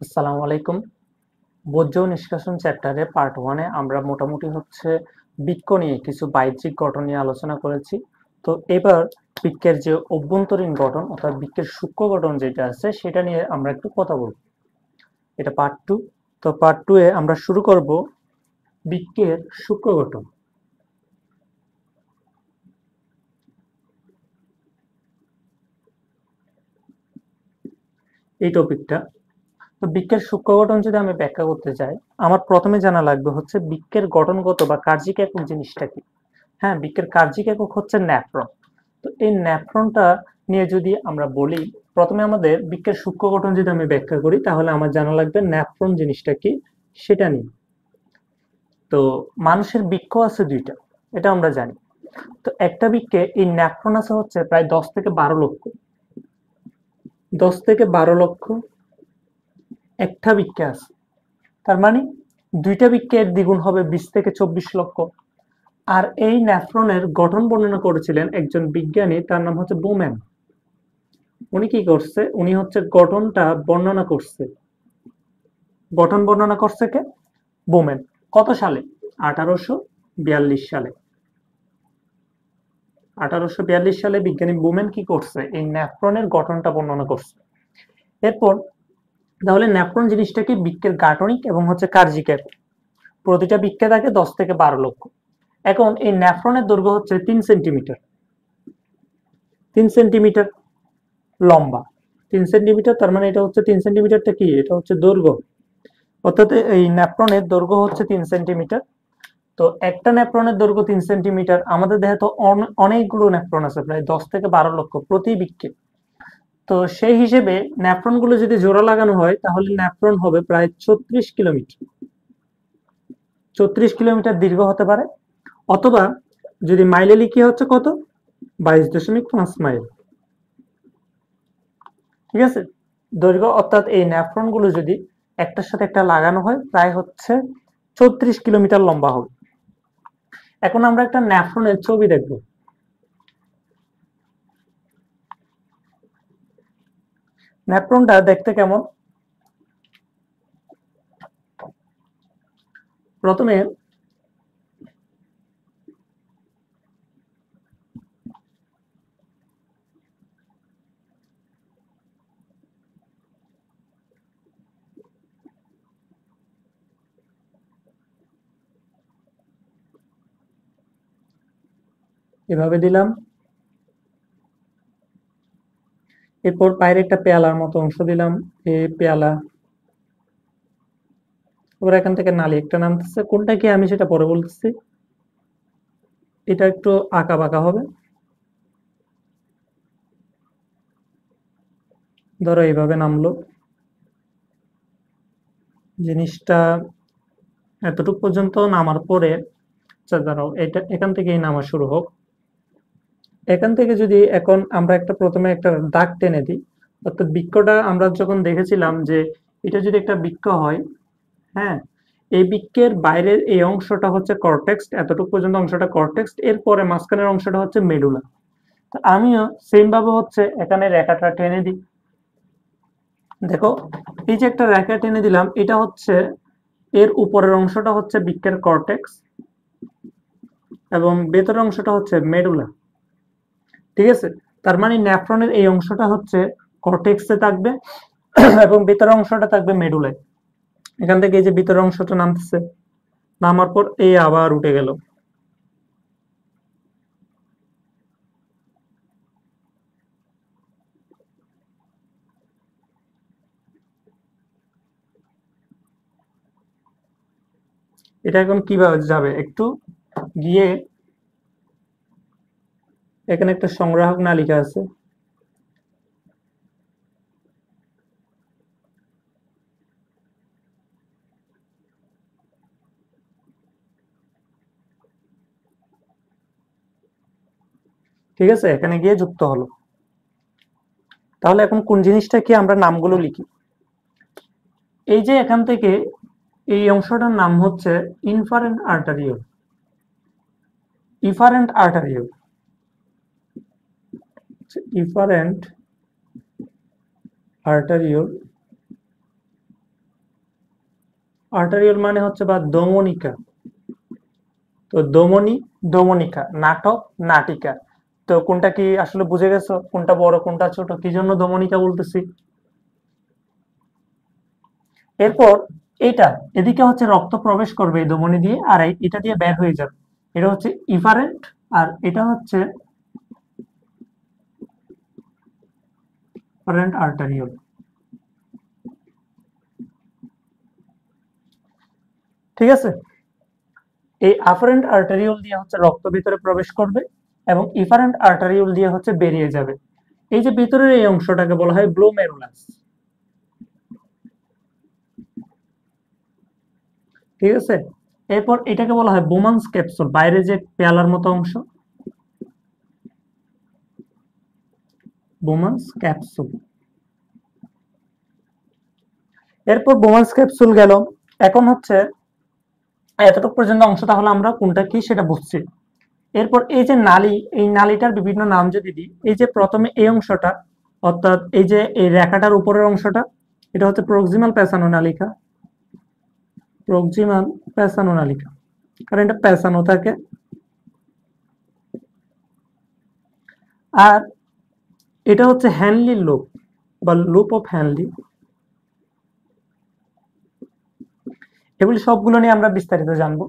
আসসালামু আলাইকুম। বর্জ্য নিষ্কাশন চ্যাপ্টারে পার্ট 1 এ আমরা মোটামুটি বৃক্ক নিয়ে কিছু বাহ্যিক গঠন নিয়ে আলোচনা করেছি। তো এবার বৃক্কের যে অভ্যন্তরীণ গঠন অর্থাৎ বৃক্কের সূক্ষ্ম গঠন যেটা আছে সেটা নিয়ে আমরা একটু কথা বলব। এটা পার্ট 2। তো পার্ট 2 এ আমরা শুরু করব বৃক্কের সূক্ষ্ম গঠন। এই টপিকটা। তো বৃক্কের সূক্ষ্ম গঠন যদি আমি ব্যাখ্যা করতে চাই, আমার প্রথমে জানা লাগবে বৃক্কের গঠনগত বা কার্যিক একক জিনিসটা কি। হ্যাঁ, বৃক্কের কার্যিক একক হচ্ছে ন্যাফ্রন। তো এই ন্যাফ্রনটা নিয়ে যদি আমরা বলি, প্রথমে আমাদের বৃক্কের সূক্ষ্ম গঠন যদি আমি ব্যাখ্যা করি তাহলে আমার জানা লাগবে ন্যাফ্রন জিনিসটা কি সেটা নিয়ে। তো মানুষের বৃক্ক আছে দুইটা, এটা আমরা জানি। তো একটা বৃক্কে এই ন্যাফ্রন আছে প্রায় 10 থেকে 12 লক্ষ। 10 থেকে 12 লক্ষ একটা বৃক্কে আছে। তার মানে দুইটা বৃক্কে এর দ্বিগুণ হবে 20 থেকে 24 লক্ষ। আর এই ন্যাফ্রনের গঠন বর্ণনা করেছিলেন একজন বিজ্ঞানী, তার নাম বোম্যান। উনি কি করছে, উনি গঠনটা বর্ণনা করছে। গঠন বর্ণনা করছে কে? বোম্যান। কত সালে? 1842 সালে। 1842 সালে বিজ্ঞানী বোম্যান কি করছে, এই ন্যাফ্রনের গঠনটা বর্ণনা করছে। এরপর তাহলে ন্যাফ্রন জিনিসটা কি? বৃক্কের গাঠনিক এবং কার্যিক একক। প্রতিটা বৃক্কে থাকে 10 থেকে 12 লক্ষ। এখন এই ন্যাফ্রনের দৈর্ঘ্য 3 সেন্টিমিটার। 3 সেন্টিমিটার লম্বা। 3 সেন্টিমিটার, তার মানে এটা 3 সেন্টিমিটারটা কি? এটা দৈর্ঘ্য। অর্থাৎ এই ন্যাফ্রনের দৈর্ঘ্য 3 সেন্টিমিটার। তো একটা ন্যাফ্রনের দৈর্ঘ্য 3 সেন্টিমিটার। আমাদের দেহে তো অনেকগুলো ন্যাফ্রন আছে, প্রায় 10 থেকে 12 লক্ষ প্রতি বৃক্কে। তো সেই হিসেবে ন্যাফ্রন গুলো যদি জোড়া লাগানো হয় তাহলে ন্যাফ্রন হবে প্রায় 36 কিলোমিটার। 36 কিলোমিটার দীর্ঘ হতে পারে, অথবা যদি মাইলে লিখি কত, 22.5 মাইল। ঠিক আছে, দৈর্ঘ্য। অর্থাৎ এই ন্যাফ্রন গুলো যদি একটার সাথে একটা লাগানো হয় প্রায় 36 কিলোমিটার লম্বা হবে। এখন আমরা একটা ন্যাফ্রনের ছবি দেখব। ন্যাফ্রনটা দেখতে কেমন? প্রথমে এভাবে দিলাম, এরপর পায়ের একটা পেয়ালার মতো অংশ দিলাম, এই পেয়ালা। এবার এখান থেকে নালী একটা নামতেছে, কোনটা কি আমি সেটা পরে বলতেছি। এটা একটু আঁকা বাঁকা হবে, ধরো এইভাবে নামলো জিনিসটা। এতটুকু পর্যন্ত নামার পরে আচ্ছা দাঁড়াও, এটা এখান থেকেই নামা শুরু হোক। এখান থেকে যদি এখন আমরা প্রথমে একটা দাগ টেনে দিই, অর্থাৎ বৃক্ষটা আমরা যখন দেখেছিলাম যে এটা যদি একটা বৃক্ষ হয়, হ্যাঁ, এই বৃক্ষের বাইরের এই অংশটা কর্টেক্স, এতটুকু পর্যন্ত অংশটা কর্টেক্স, এরপরে মাঝখানের অংশটা মেডুলা। তো আমিও সেম ভাবে এখানে রেখাটা টেনে দিই। দেখো, এই যে একটা রেখা টেনে দিলাম, এটা এর উপরের অংশটা বৃক্কের কর্টেক্স এবং ভেতরের অংশটা মেডুলা। ঠিক আছে, তার মানে ন্যাফ্রনের এই অংশটা কর্টেক্সে থাকবে এবং ভেতরের অংশটা থাকবে মেডুলায়। এখান থেকে এই যে ভিতরের অংশটা নামতেছে, নামার পর এই আবার উঠে গেল। এটা এখন কিভাবে যাবে? একটু গিয়ে এখানে একটা সংগ্রাহক নালিকা আছে, ঠিক আছে, এখানে গিয়ে যুক্ত হলো। তাহলে এখন কোন জিনিসটা কি আমরা নামগুলো লিখি। এই যে এখান থেকে এই অংশটার নাম ইনফারেন্ট arteriole. Efferent arteriole, efferent arteriole arteriole মানে হচ্ছে বা ধমনিকা। তো ধমনী, ধমনিকা, নাটক, নাটিকা। তো কোনটা কি আসলে বুঝে গেছো, কোনটা বড় কোনটা ছোট, কি জন্য ধমনিকা বলতেছি? এরপর এটা এদিকে হচ্ছে রক্ত প্রবেশ করবে এই ধমনী দিয়ে, আর এটা দিয়ে বের হয়ে যাবে। এটা হচ্ছে ইফারেন্ট, আর এটা হচ্ছে আফারেন্ট আর্টারিওল। ঠিক আছে, এই আফারেন্ট আর্টারিওল দিয়ে হচ্ছে রক্ত ভিতরে প্রবেশ করবে এবং ইফারেন্ট আর্টারিওল দিয়ে হচ্ছে বেরিয়ে যাবে। এই যে ভিতরের এই অংশটাকে বলা হয় গ্লোমেরুলাস। ঠিক আছে, এরপর এটাকে বলা হয় বোমান্স ক্যাপসুল, বাইরে যে পেয়ালার মতো অংশ, বোমান্স ক্যাপসুল। এরপর বোমান্স ক্যাপসুল গেল। এখন হচ্ছে এতটুকু পর্যন্ত অংশ, তাহলে আমরা কোনটা কি সেটা বুঝছি। এরপর এই যে নালী, এই নালীটার বিভিন্ন নাম যদি দিই, এই যে প্রথমে এই অংশটা, অর্থাৎ এই যে এই রেখাটার উপরের অংশটা, এটা হচ্ছে প্রক্সিমাল পেছানো নালিকা, প্রক্সিমাল পেছানো নালিকা, কারণ এটা পেছানো থাকে। আর এটা হচ্ছে হ্যানলি লুপ বা লুপ অফ হ্যানলি। এগুলি সবগুলো নিয়ে আমরা বিস্তারিত জানবো।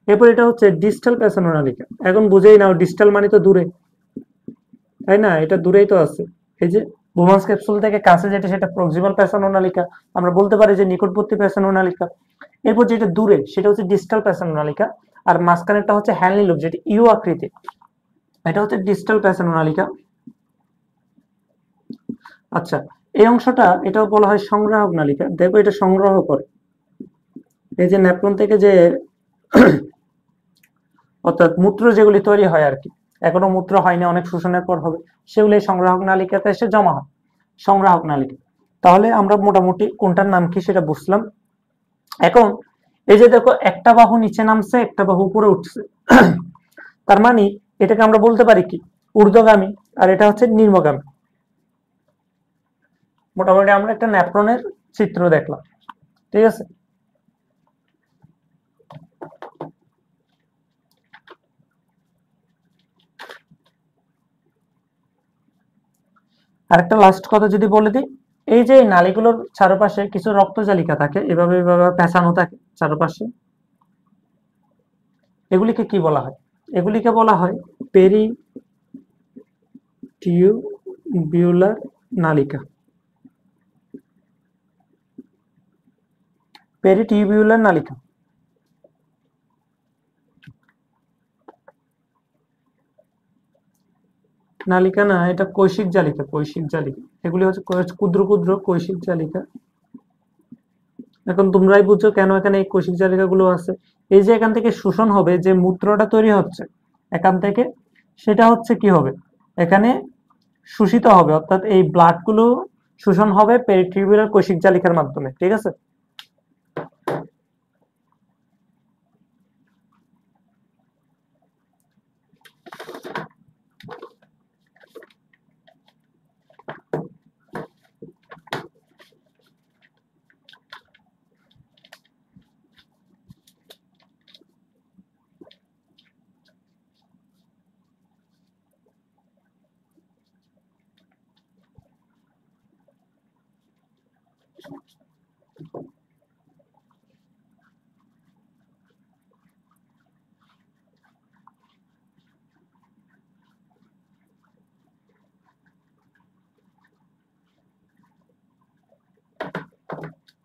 এরপর এটা হচ্ছে ডিস্টাল পেছানো নালিকা। এখন বুঝেই নাও, ডিস্টাল মানে তো দূরে, তাই না? এটা দূরেই তো আছে। এই যে বোমান্স ক্যাপসুল থেকে কাছে যেটা সেটা প্রক্সিমাল পেছানো নালিকা, আমরা বলতে পারি যে নিকটবর্তী পেছানো নালিকা। এরপর যেটা দূরে সেটা হচ্ছে ডিস্টাল পেছানো নালিকা, আর মাঝখানেরটা হচ্ছে হ্যানলি লুপ, যেটা ইউ আকৃতি, এটা হচ্ছে ডিস্টাল পেছানো নালিকা। আচ্ছা, এই অংশটা এটাও বলা হয় সংগ্রাহক নালিকা। দেখো এটা সংগ্রহ করে, এই যে নেফ্রন থেকে যে অর্থাৎ মূত্র যেগুলি তৈরি হয় আর কি, এখনো মূত্র হয়নি, অনেক শোষণের পর হবে, সেগুলি সংগ্রাহক নালিকাতে এসে জমা হয়, সংগ্রাহক নালিকা। তাহলে আমরা মোটামুটি কোনটার নাম কি সেটা বুঝলাম। এখন এই যে দেখো, একটা বাহু নিচে নামছে, একটা বাহু উপরে উঠছে, তার মানে এটাকে আমরা বলতে পারি কি ঊর্ধ্বগামী, আর এটা হচ্ছে নিম্নগামী। মোটামুটি আমরা একটা নেফ্রনের চিত্র দেখলাম। ঠিক আছে, আরেকটা লাস্ট কথা যদি বলে দিই, এই যে নালীগুলোর চারপাশে কিছু রক্তজালিকা থাকে, এভাবে এভাবে পেঁচানো থাকে চারপাশে, এগুলিকে কি বলা হয়? এগুলিকে বলা হয় পেরিটিউবিউলার নালিকা। পেরিটিউবিউলার নালিকা। নালিকা না, এটা কৈশিক জালিকা, কৈশিক জালিকা। এগুলি হচ্ছে ক্ষুদ্র ক্ষুদ্র কৈশিক জালিকা। এখন তোমরাই বুঝছো কেন এখানে এই কৈশিক জালিকা গুলো আছে। এই যে এখান থেকে শোষণ হবে, যে মূত্রটা তৈরি হচ্ছে এখান থেকে, সেটা হচ্ছে কি হবে, এখানে শোষিত হবে, অর্থাৎ এই ব্লাড গুলো শোষণ হবে পেরিটিউবুলার কৈশিক জালিকার মাধ্যমে। ঠিক আছে,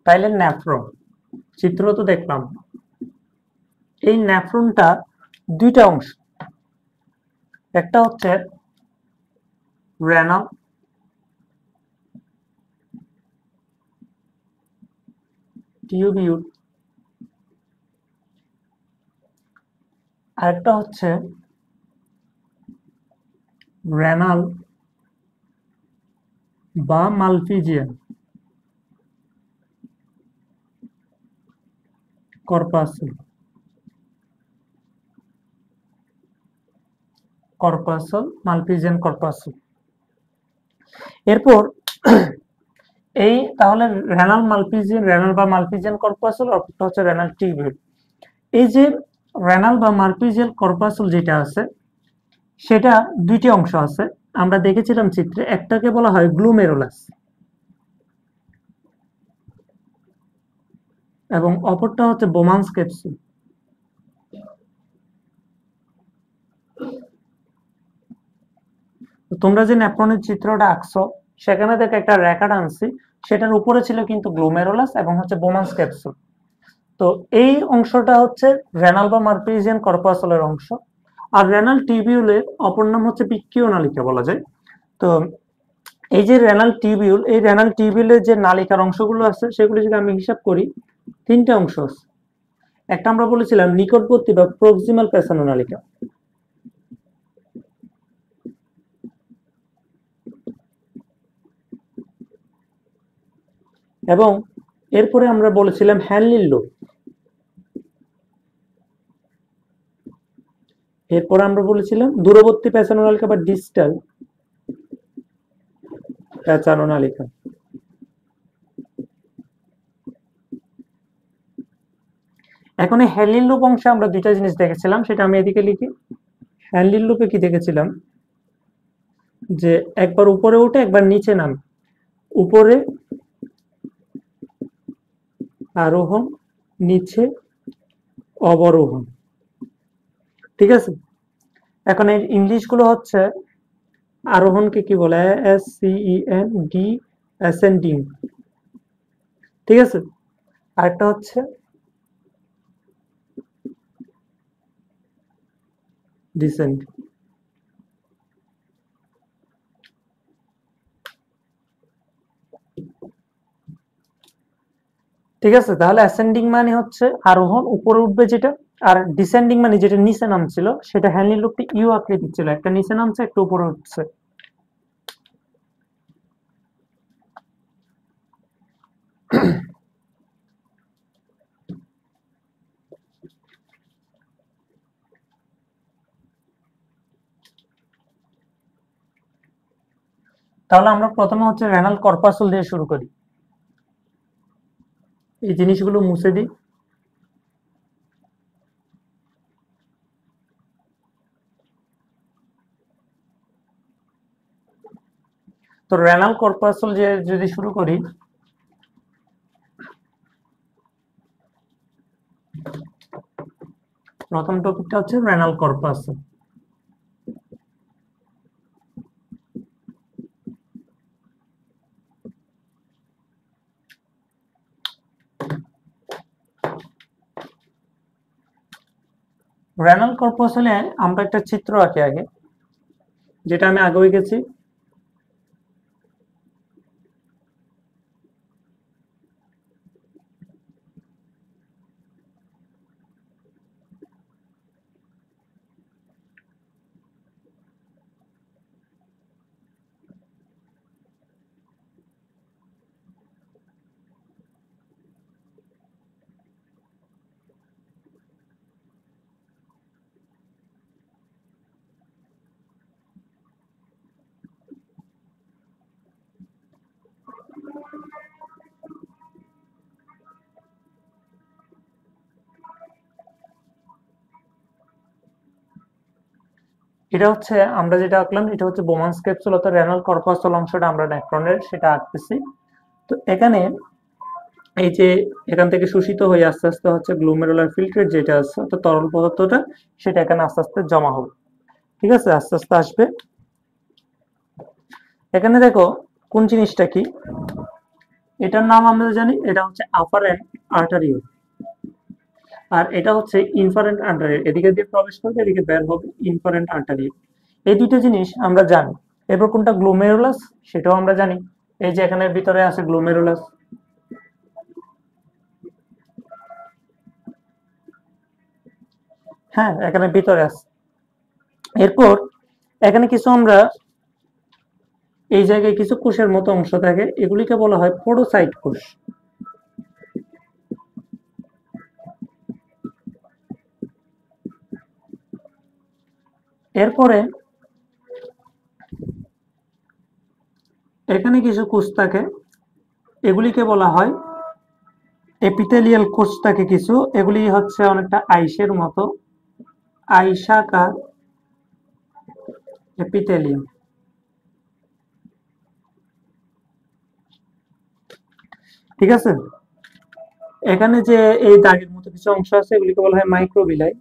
তাইলে নেফ্রন চিত্র তো দেখলাম। এই নেফ্রনটা দুইটা অংশ, একটা হচ্ছে রেনাল টিউবিউল, আরেকটা হচ্ছে রেনাল বা মালফিজিয়ান কর্পাসুল, কর্পাসল মালফিজিয়ান কর্পাসুল। এরপর এই তাহলে রেনাল বা মালপিজিয়ান কর্পাসল, অপরটা হচ্ছে রেনাল টিউবিউল। এই যে রেনাল বা মালপিজিয়ান কর্পাসল যেটা আছে, সেটা দুইটি অংশ আছে, আমরা দেখেছিলাম চিত্রে। একটাকে বলা হয় গ্লুমেরুলাস এবং অপরটা হচ্ছে বোমান্স ক্যাপসুল। তোমরা যে ন্যাফ্রনের চিত্রটা আঁকছো, সেখানে দেখে একটা রেখাটা আনছি, সেটার উপরে ছিল কিন্তু গ্লোমেরুলাস এবং হচ্ছে বোমান্স ক্যাপসুল। তো এই অংশটা হচ্ছে রেনাল বা মালপিজিয়ান কর্পাসলের অংশ। আর রেনাল টিউবিউলের অপর নাম হচ্ছে বৃক্কীয় নালিকা বলা যায়। তো এই যে রেনাল টিউবিউল, এই রেনাল টিউবিউলের যে নালিকার অংশগুলো আছে, সেগুলো যদি আমি হিসাব করি, তিনটা অংশ আছে। একটা আমরা বলেছিলাম নিকটবর্তী বা প্রক্সিমাল পেছানো নালিকা, এবং এরপরে আমরা বলেছিলাম হ্যানলির লোব। এরপর আমরা বলেছিলাম দূরবর্তী পেছানো নালিকা বা ডিস্টাল পেঁচানো নালিকা। এখন এই হ্যানলির লুপ অংশে আমরা দুইটা জিনিস দেখেছিলাম, সেটা আমি এদিকে লিখি। হ্যানলির লুপে কি দেখেছিলাম, যে একবার উপরে উঠে একবার নিচে নামে, উপরে আরোহণ, নিচে অবরোহণ। ঠিক আছে, এখন এর ইংলিশ গুলো হচ্ছে, আরোহণকে কি বলে, ASCEND, অ্যাসেন্ডিং। ঠিক আছে, আরেকটা হচ্ছে ডিসেন্ড। ঠিক আছে, তাহলে অ্যাসেন্ডিং মানে হচ্ছে আরোহণ, উপরে উঠবে যেটা, আর ডিসেন্ডিং মানে যেটা নিচে নামছিল, সেটা হ্যানলির লুপটি ইউ আকৃতির ছিল, একটা নিচে নামছে একটা উপরে উঠছে। তাহলে আমরা প্রথমে হচ্ছে রেনাল কর্পাসল দিয়ে শুরু করি। এই জিনিসগুলো মুছে দিই। তো রেনাল কর্পাসল যে যদি শুরু করি, প্রথম টপিকটা হচ্ছে রেনাল কর্পাসল। রেনাল কর্পাসলে আমরা একটা চিত্র আঁকি আগে, যেটা আমি আগে এঁকেছি। এটা হচ্ছে আমরা যেটা আঁকলাম, এটা হচ্ছে বোমান্স ক্যাপসুল, অর্থাৎ রেনাল কর্পাসল অংশটা আমরা নেফ্রনের সেটা আঁকতেছি। তো এখানে এই যে এখান থেকে শোষিত হয়ে আস্তে আস্তে হচ্ছে গ্লোমেরুলার ফিল্ট্রেট যেটা আছে, অর্থাৎ তরল পদার্থটা, সেটা এখানে আস্তে আস্তে জমা হবে। ঠিক আছে, আস্তে আস্তে আসবে। এখানে দেখো কোন জিনিসটা কি, এটার নাম আমরা জানি, এটা হচ্ছে আফারেন্ট আর্টারিও, আর এটা হচ্ছে ইনফারেন্ট আর্টারিও। এদিকে দিয়ে প্রবেশ করবে, এদিকে বের হবে ইনফারেন্ট আর্টারিও। এই দুইটা জিনিস আমরা জানি। এরপর কোনটা গ্লোমেরুলাস, সেটাও আমরা জানি। এই যে এখানে ভিতরে আছে গ্লোমেরুলাস। হ্যাঁ, এখানে ভিতরে আছে। এরপর এখানে কিছু আমরা এই জায়গায় কিছু কোষের মতো অংশ থাকে, এগুলিকে বলা হয় পোডোসাইট কোষ। এরপরে এখানে কিছু কোষ থাকে, এগুলিকে বলা হয় এপিথেলিয়াল কোষ থাকে কিছু, এগুলি হচ্ছে অনেকটা আইসের মতো, আইসাকার এপিথেলিয়াম। ঠিক আছে, এখানে যে এই দাগের মতো কিছু অংশ আছে এগুলিকে বলা হয় মাইক্রোবিলাই।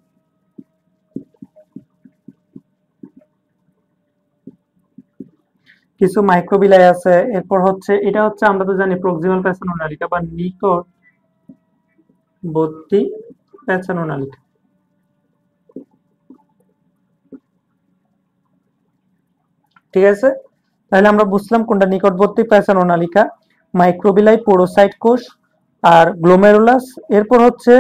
কিছু মাইক্রোবিলাই আছে। এরপর হচ্ছে এটা হচ্ছে আমরা তো জানি প্রক্সিমাল পেছানো নালিকা বা নিকটবর্তী পেছানো নালিকা। ঠিক আছে, তাহলে আমরা বুঝলাম কোনটা নিকটবর্তী পেছানো নালিকা, মাইক্রোবিলাই, পোরোসাইট কোষ আর গ্লোমেরুলাস। এরপর হচ্ছে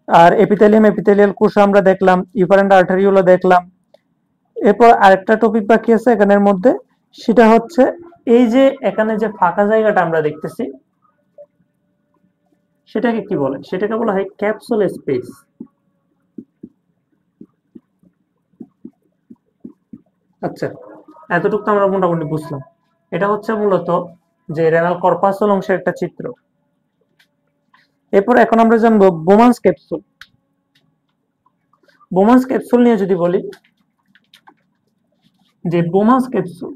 আর এপিথেলিয়াম, এপিথেলিয়াল কোষ আমরা দেখলাম, ইফারেন্ট আর্টারিওলা দেখলাম। এরপর আরেকটা টপিক বাকি আছে এখানের মধ্যে, সেটা হচ্ছে এই যে এখানে যে ফাঁকা জায়গাটা আমরা দেখতেছি সেটাকে কি বলে? সেটাকে বলা হয় ক্যাপসুল স্পেস। আচ্ছা, এতটুকু তো আমরা মোটামুটি বুঝলাম। এটা হচ্ছে মূলত যে রেনাল কর্পাসল অংশের একটা চিত্র। এরপর এখন আমরা জানবো বোমান্স ক্যাপসুল। বোমান্স ক্যাপসুল নিয়ে যদি বলি, যে বোমান্স ক্যাপসুল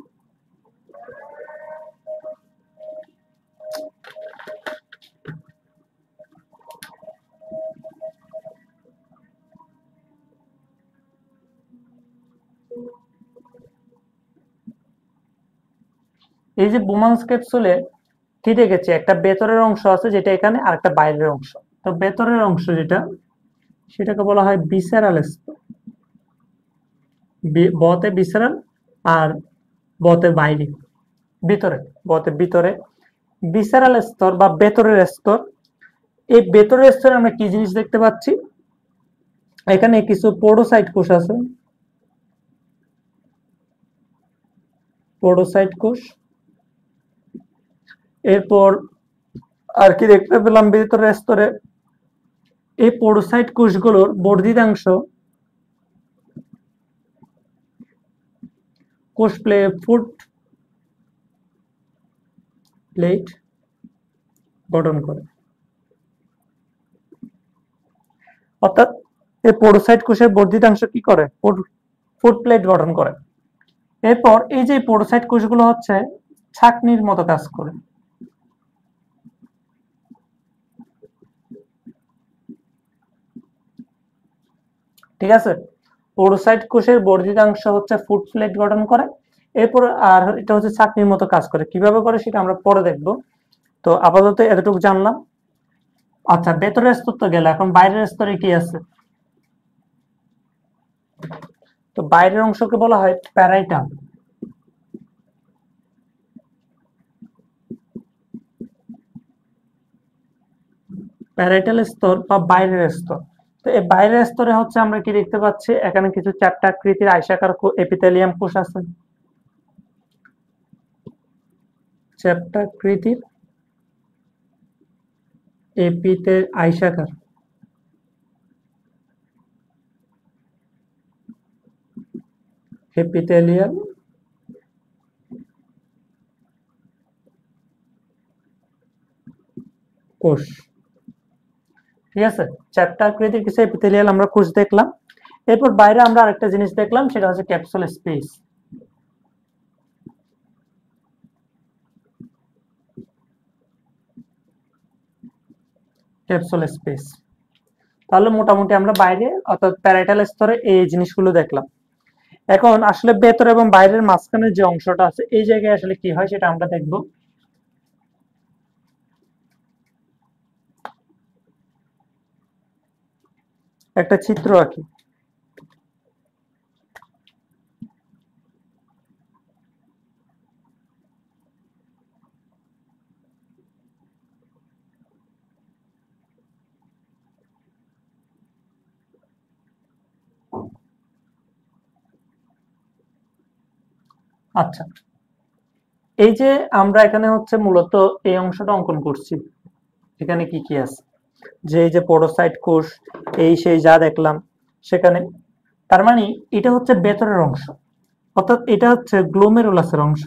এই যে বোমান্স ক্যাপসুলে কি দেখেছি, একটা ভেতরের অংশ আছে যেটা এখানে, আর একটা বাইরের অংশ। তো ভেতরের অংশ যেটা, সেটাকে বলা হয় ভিসেরাল স্তর। বতে ভিসেরাল আর বতে বাইরে, ভিতরে, বতে ভিতরে ভিসেরাল স্তর বা ভেতরের স্তর। এই ভেতরের স্তরে আমরা কি জিনিস দেখতে পাচ্ছি? এখানে কিছু পোডোসাইট কোষ আছে, পোডোসাইট কোষ। এরপর আর কি দেখতে পেলাম ভেতরের স্তরে? এই পোডোসাইট কোষগুলোর বর্ধিতাংশ কোষ ফুট প্লেট গঠন করে। অর্থাৎ এই পোডোসাইট কোষের বর্ধিতাংশ কি করে? ফুট প্লেট গঠন করে। এরপর এই যে পোডোসাইট কোষগুলো হচ্ছে ছাঁকনির মতো কাজ করে। ঠিক আছে, পোডোসাইট কোষের বর্ধিতাংশ হচ্ছে ফুট প্লেট গঠন করে। এরপর আর এটা হচ্ছে ছাঁকনির মতো কাজ করে। কিভাবে করে সেটা আমরা পরে দেখব। তো আপাতত এতটুকু জানলাম। আচ্ছা, ভেতরের স্তর তো গেল, এখন বাইরের স্তরে কি আছে? তো বাইরের অংশকে বলা হয় প্যারাইটাম। প্যারাইটাল স্তর বা বাইরের স্তর। তো এই বাইরের স্তরে হচ্ছে আমরা কি দেখতে পাচ্ছি? এখানে কিছু চ্যাপ্টাকৃতির আয়সাকার এপিথেলিয়াম কোষ আছে, চ্যাপ্টাকৃতির আয়সাকার এপিথেলিয়াল কোষ। ঠিক আছে, চ্যাপ্টাকৃতির কিছু এপিথেলিয়াল আমরা কোষ দেখলাম। এরপর বাইরে আমরা আরেকটা জিনিস দেখলাম, সেটা হচ্ছে ক্যাপসুল স্পেস। Capsule space. তাহলে মোটামুটি আমরা বাইরে অর্থাৎ প্যারাইটাল স্তরে এই জিনিসগুলো দেখলাম। এখন আসলে ভেতর এবং বাইরের মাঝখানে যে অংশটা আছে এই জায়গায় আসলে কি হয় সেটা আমরা দেখব। একটা চিত্র আঁকি। আচ্ছা, এই যে আমরা এখানে হচ্ছে মূলত এই অংশটা অঙ্কন করছি, এখানে কি কি আছে, যে এই যে পোডোসাইট কোষ, এই সেই যা দেখলাম সেখানে, তার মানে এটা হচ্ছে ভেতরের অংশ, অর্থাৎ এটা হচ্ছে গ্লোমেরুলাসের অংশ।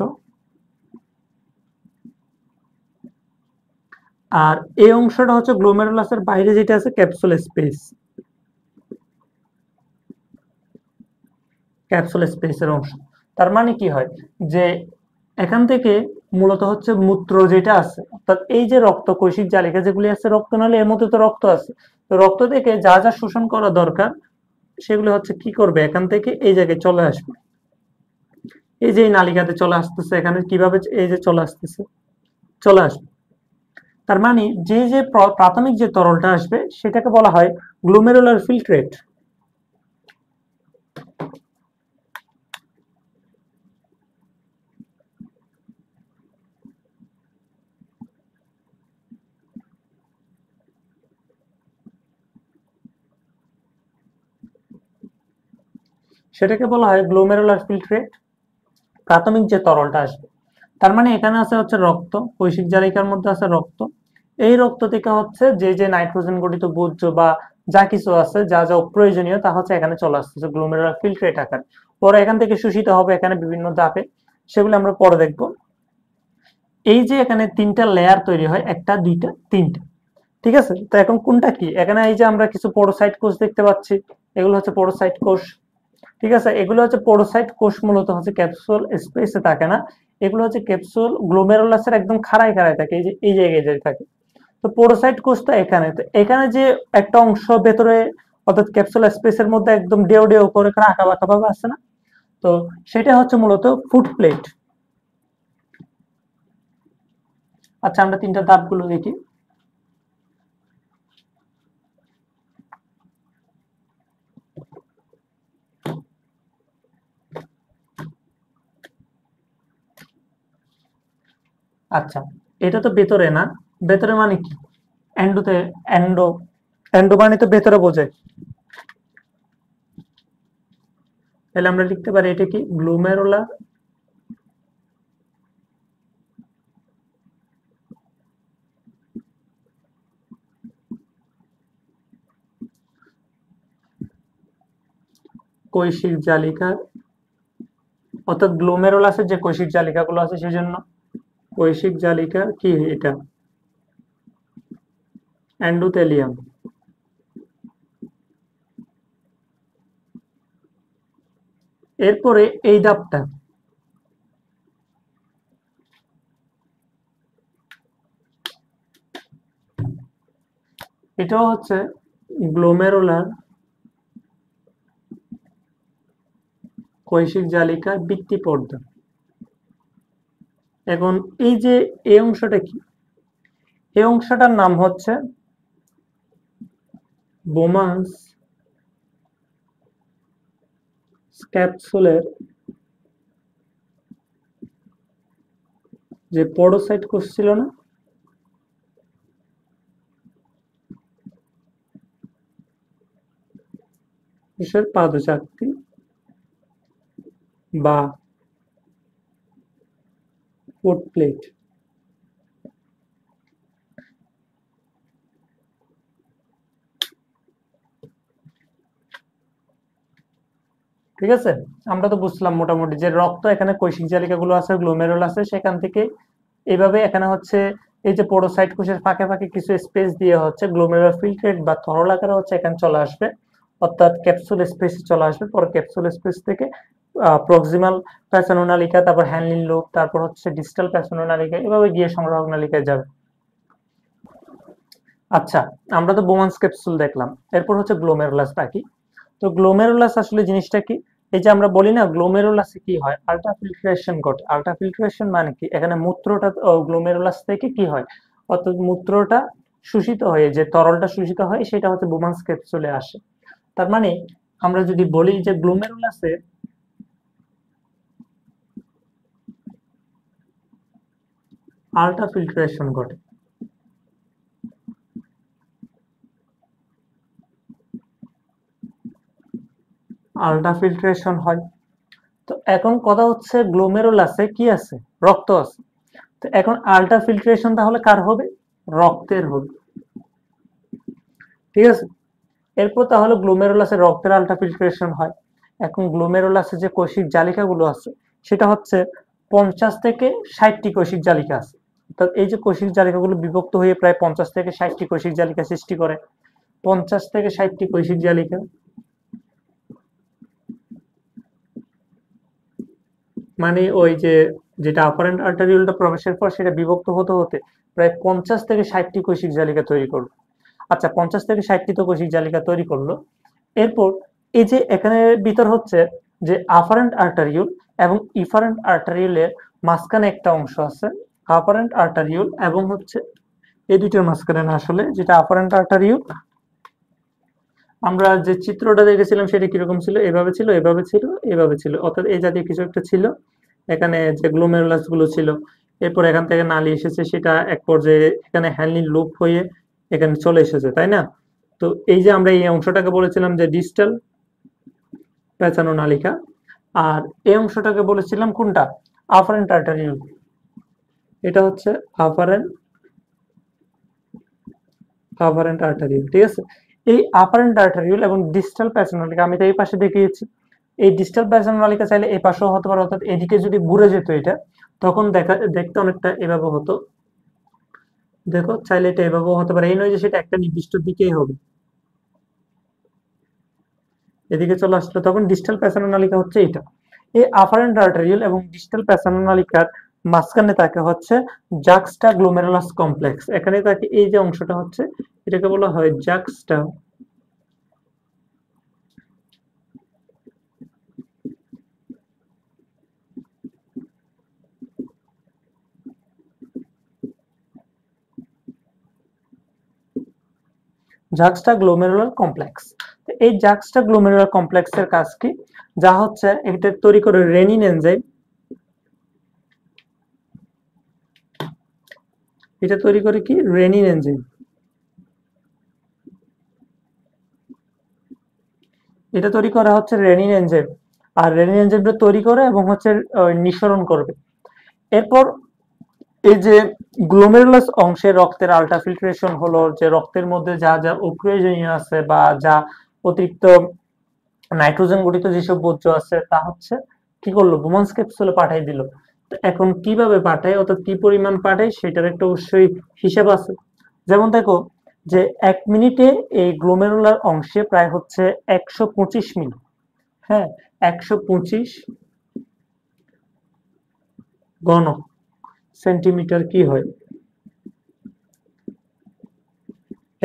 আর এই অংশটা হচ্ছে গ্লোমেরুলাসের বাইরে যেটা আছে ক্যাপসুল স্পেস, ক্যাপসুল স্পেসের অংশ। তার মানে কি হয় যে এখান থেকে মূলত হচ্ছে মূত্র যেটা আছে, অর্থাৎ এই যে রক্ত কৈশিক জালিকা যেগুলি আছে, রক্ত নালী এর মধ্যে তো রক্ত আছে, তো রক্ত থেকে যা যা শোষণ করা দরকার সেগুলো হচ্ছে কি করবে, এখান থেকে এই জায়গায় চলে আসবে। এই যে এই নালিকাতে চলে আসতেছে, এখানে কিভাবে এই যে চলে আসতেছে, চলে আসবে। তার মানে যে যে প্রাথমিক যে তরলটা আসবে সেটাকে বলা হয় গ্লোমেরুলার ফিল্ট্রেট। সেটাকে বলা হয় গ্লোমেরুলার ফিল্ট্রেট, প্রাথমিক যে তরলটা আসবে। তার মানে এখানে আছে হচ্ছে রক্ত, কৈশিক জালিকার মধ্যে আছে রক্ত। এই রক্ত থেকে হচ্ছে যে যে নাইট্রোজেন গঠিত বর্জ্য বা যা কিছু আছে, যা যা প্রয়োজনীয় তা হচ্ছে এখানে চলে আসতেছে গ্লোমেরুলার ফিল্ট্রেট আকার। পরে এখান থেকে শোষিত হবে এখানে বিভিন্ন ধাপে, সেগুলো আমরা পরে দেখব। এই যে এখানে তিনটা লেয়ার তৈরি হয়, একটা দুইটা তিনটা, ঠিক আছে। তো এখন কোনটা কি, এখানে এই যে আমরা কিছু পোরোসাইট কোষ দেখতে পাচ্ছি, এগুলো হচ্ছে পোরোসাইট কোষ, ঠিক আছে। এগুলো হচ্ছে পোরোসাইট কোষ, মূলত হচ্ছে ক্যাপসুল স্পেসে থাকে না, এগুলো হচ্ছে ক্যাপসুল গ্লোমেরুলাসের একদম খাড়ায় খাড়ায় থাকে, এই যে এই জায়গায় যে থাকে। তো পোরোসাইট কোষটা এখানে, তো এখানে যে একটা অংশ ভেতরে, অর্থাৎ ক্যাপসুল স্পেসের মধ্যে একদম ডেও ডেও করে আঁকা বাঁকা ভাবে আছে না, তো সেটা হচ্ছে মূলত ফুট প্লেট। আচ্ছা, আমরা তিনটা ধাপগুলো দেখি। আচ্ছা, এটা তো ভেতরে না, ভেতরে মানে কি, এন্ডোতে, এন্ডো, এন্ডো মানে তো ভেতরে বোঝায়। তাহলে আমরা লিখতে পারি এটা কি, গ্লোমেরুলার কৈশিক জালিকা, অর্থাৎ গ্লোমেরুলাসের যে কৈশিক জালিকাগুলো আছে সেজন্য কৈশিক জালিকা কি, এটা এন্ডোথেলিয়াম। এরপরে এই ধাপটা, এটাও হচ্ছে গ্লোমেরুলার কৈশিক জালিকার ভিত্তি পর্দা। এখন এই যে এই অংশটা কি, এই অংশটার নাম হচ্ছে বোমান্স ক্যাপসুলের যে পোরোসাইট কোষ ছিল না, কোষের পাদচাকতি বা ফুট প্লেট। ঠিক আছে, আমরা তো বুঝলাম মোটামুটি যে রক্ত, এখানে কৈশিক জালিকাগুলো আছে, গ্লোমেরুল আছে, সেখান থেকে এইভাবে এখানে হচ্ছে এই যে পোরোসাইট কোষের ফাঁকে ফাঁকে কিছু স্পেস দিয়ে হচ্ছে গ্লোমেরুলার ফিল্ট্রেট বা তরল আকারে হচ্ছে এখানে চলে আসবে, অর্থাৎ ক্যাপসুল স্পেসে চলে আসবে। পরে ক্যাপসুল স্পেস থেকে প্রক্সিমাল প্যাসোনোনালিকা, তারপর হ্যানলিন লুপ, তারপর হচ্ছে ডিস্টাল প্যাসোনোনালিকা, এভাবে গিয়ে সংগ্রাহক নালিকায় যাবে। আচ্ছা, আমরা তো বোমান্স ক্যাপসুল দেখলাম, এরপর হচ্ছে গ্লোমেরুলাস বাকি। তো গ্লোমেরুলাস আসলে জিনিসটা কি, এই যে আমরা বলি না গ্লোমেরুলাসে কি হয়, আল্ট্রাফিল্ট্রেশন ঘটে। আল্ট্রাফিল্ট্রেশন মানে কি, এখানে মূত্রটা গ্লোমেরুলাস থেকে কি হয়, অর্থাৎ মূত্রটা শোষিত হয়ে, যে তরলটা শোষিত হয় সেটা হচ্ছে বোমান্স ক্যাপসুলে আসে। তার মানে আমরা যদি বলি যে গ্লোমেরুলাসে আল্ট্রাফিল্ট্রেশন ঘটে, আল্ট্রাফিল্ট্রেশন হয়। তো এখন কথা হচ্ছে গ্লোমেরুলাসে কি আছে, রক্ত আছে। তো এখন আল্ট্রাফিল্ট্রেশন তাহলে কার হবে, রক্তের হবে, ঠিক আছে। এরপর তাহলে গ্লোমেরুলাসে রক্তের আল্ট্রাফিল্ট্রেশন হয়। এখন গ্লোমেরুলাসে যে কৈশিক জালিকাগুলো আছে সেটা হচ্ছে 50 থেকে 60টি কৈশিক জালিকা আছে। তো এই যে কোষিক জালিকাগুলো বিভক্ত হয়ে প্রায় 50 থেকে 60টি কোষিক জালিকা সৃষ্টি করে। 50 থেকে 60টি কোষিক জালিকা, মানে ওই যে যেটা আপারেন্ট আর্টারিওলটা প্রবেশের পর সেটা বিভক্ত হতে হতে প্রায় 50 থেকে 60টি কোষিক জালিকা তৈরি করলো। আচ্ছা, 50 থেকে 60টি তো কোষিক জালিকা তৈরি করলো। এরপর এই যে এখানে ভিতর হচ্ছে যে আফারেন্ট আর্টারিওল এবং ইফারেন্ট আর্টারিওলের মাঝখানে একটা অংশ আছে। আফারেন্ট আর্টারিওল এবং হচ্ছে এই দুইটার মাঝখানে না, আসলে যেটা আফারেন্ট আর্টারিওল, আমরা যে চিত্রটা দেখেছিলাম সেটা কিরকম ছিল, এভাবে ছিল, এভাবে ছিল, এভাবে ছিল, অর্থাৎ এই জাতীয় কিছু একটা ছিল। এখানে যে গ্লোমেরুলাস গুলো ছিল, এরপর এখান থেকে নালী এসেছে, সেটা এক পর্যায়ে এখানে হ্যানলি লুপ হয়ে এখানে চলে এসেছে, তাই না? তো এই যে আমরা এই অংশটাকে বলেছিলাম যে ডিস্টাল পেঁচানো নালিকা, আর এই অংশটাকে বলেছিলাম কোনটা, আফারেন্ট আর্টারিওল। এটা হচ্ছে আফারেন্ট আর্টারিওল, ঠিক আছে। এই আফারেন্ট আর্টারিওল এবং ডিস্টাল পেঁচানো নালিকা আমি তো এই পাশে দেখিয়েছি। এই ডিস্টাল পেঁচানো নালিকা চাইলে এই পাশেও হতে পারে, অর্থাৎ এদিকে যদি ঘুরে যেত এটা, তখন দেখতে অনেকটা এভাবে হতো। দেখো, চাইলে এটা এভাবেও হতে পারে, এই নয় যে সেটা একটা নির্দিষ্ট দিকেই হবে। এদিকে চলে আসলো, তখন ডিস্টাল পেঁচানো নালিকা হচ্ছে এটা। এই আফারেন্ট আর্টারিওল এবং ডিস্টাল পেঁচানো নালিকার মাঝখানে থাকে হচ্ছে জাক্সটা গ্লোমেরুলাস কমপ্লেক্স। এখানে থাকে এই যে অংশটা হচ্ছে, এটাকে বলা হয় জাক্সটা গ্লোমেরুলার কমপ্লেক্স। এই জাক্সটা গ্লোমেরুলার কমপ্লেক্সের কাজ কি, যা হচ্ছে এটা তৈরি করে রেনিন এনজাইম। এটা তৈরি করে কি, রেনিন এনজাইম। এটা তৈরি করা হচ্ছে রেনিন এনজাইম, আর রেনিন এনজাইমটা তৈরি করে এবং হচ্ছে নিঃসরণ করবে। এরপর এই যে গ্লোমেরুলাস অংশে রক্তের আল্ট্রাফিল্ট্রেশন হলো, যে রক্তের মধ্যে যা যা অপ্রয়োজনীয় আছে বা যা অতিরিক্ত নাইট্রোজেন গঠিত যেসব বর্জ্য আছে তা হচ্ছে কি করলো, বোমান্স ক্যাপসুলে পাঠাই দিল। এখন কিভাবে পাঠায়, অর্থাৎ কি পরিমাণ পাঠায় সেটার একটা অবশ্যই হিসাব আছে। যেমন দেখো যে 1 মিনিটে এই গ্লোমেরুলার অংশে প্রায় হচ্ছে 125 মিলি, হ্যাঁ 125 ঘন সেন্টিমিটার কি হয়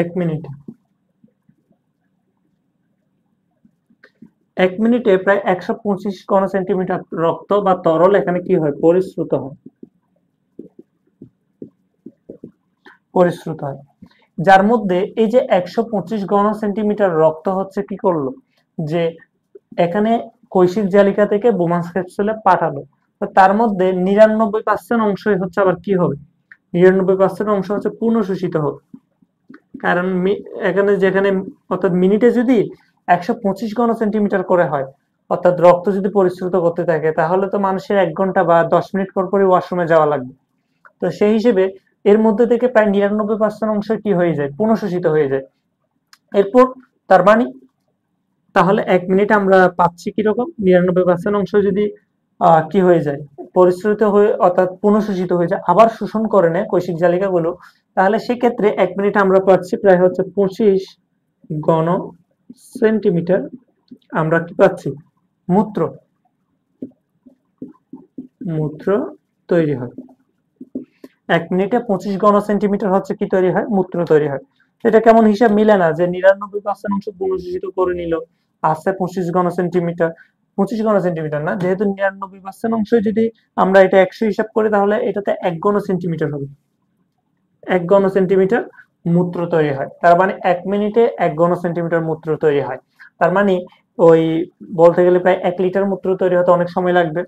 1 মিনিটে। 1 মিনিটে প্রায় 125 ঘন সেন্টিমিটার রক্ত বা তরল এখানে কি হয়, পরিশ্রুত হয়। যার মধ্যে এই যে 125 ঘন সেন্টিমিটার রক্ত হচ্ছে কি করলো, যে এখানে কৈশিক জালিকা থেকে বোমান্স ক্যাপসুলে পাঠালো। তো তার মধ্যে 99% অংশই হচ্ছে আবার কি হবে, 99% অংশ হচ্ছে পূর্ণ শোষিত হবে। কারণ এখানে যেখানে অর্থাৎ মিনিটে যদি 125 ঘন সেন্টিমিটার করে হয়, অর্থাৎ রক্ত যদি পরিশ্রুত করতে থাকে, তাহলে তো মানুষের 1 ঘন্টা বা 10 মিনিট পর পরই ওয়াশরুমে যাওয়া লাগবে। তো সেই হিসেবে এর মধ্যে থেকে প্রায় 99% অংশ কি হয়ে যায়, পুনঃশোষিত হয়ে যায়। এরপর তার মানে তাহলে 1 মিনিট আমরা পাচ্ছি কিরকম, 99% অংশ যদি কি হয়ে যায়, পরিশ্রুত হয়ে অর্থাৎ পুনঃশোষিত হয়ে যায়, আবার শোষণ করে নেয় কৈশিক জালিকাগুলো, তাহলে সেক্ষেত্রে 1 মিনিটে আমরা পাচ্ছি প্রায় হচ্ছে 25 ঘন সেন্টিমিটার আমরা কি পাচ্ছি, মূত্র মূত্র তৈরি হয়। 1 মিনিটে 25 ঘন সেন্টিমিটার হচ্ছে কি তৈরি হয়, মূত্র তৈরি হয়। এটা কেমন হিসাব মিলে না, যে 99% অংশ পুনঃশোষিত করে নিল, আছে 25 ঘন সেন্টিমিটার। 25 ঘন সেন্টিমিটার না, যেহেতু 99% অংশ যদি আমরা এটা 100 হিসাব করি, তাহলে এটাতে 1 ঘন সেন্টিমিটার হবে। 1 ঘন সেন্টিমিটার মূত্র তৈরি হয়। তার মানে 1 মিনিটে 1 ঘন সেন্টিমিটার মূত্র তৈরি হয়। তার মানে ওই বলতে গেলে প্রায় 1 লিটার মূত্র তৈরি হতে অনেক সময় লাগবে।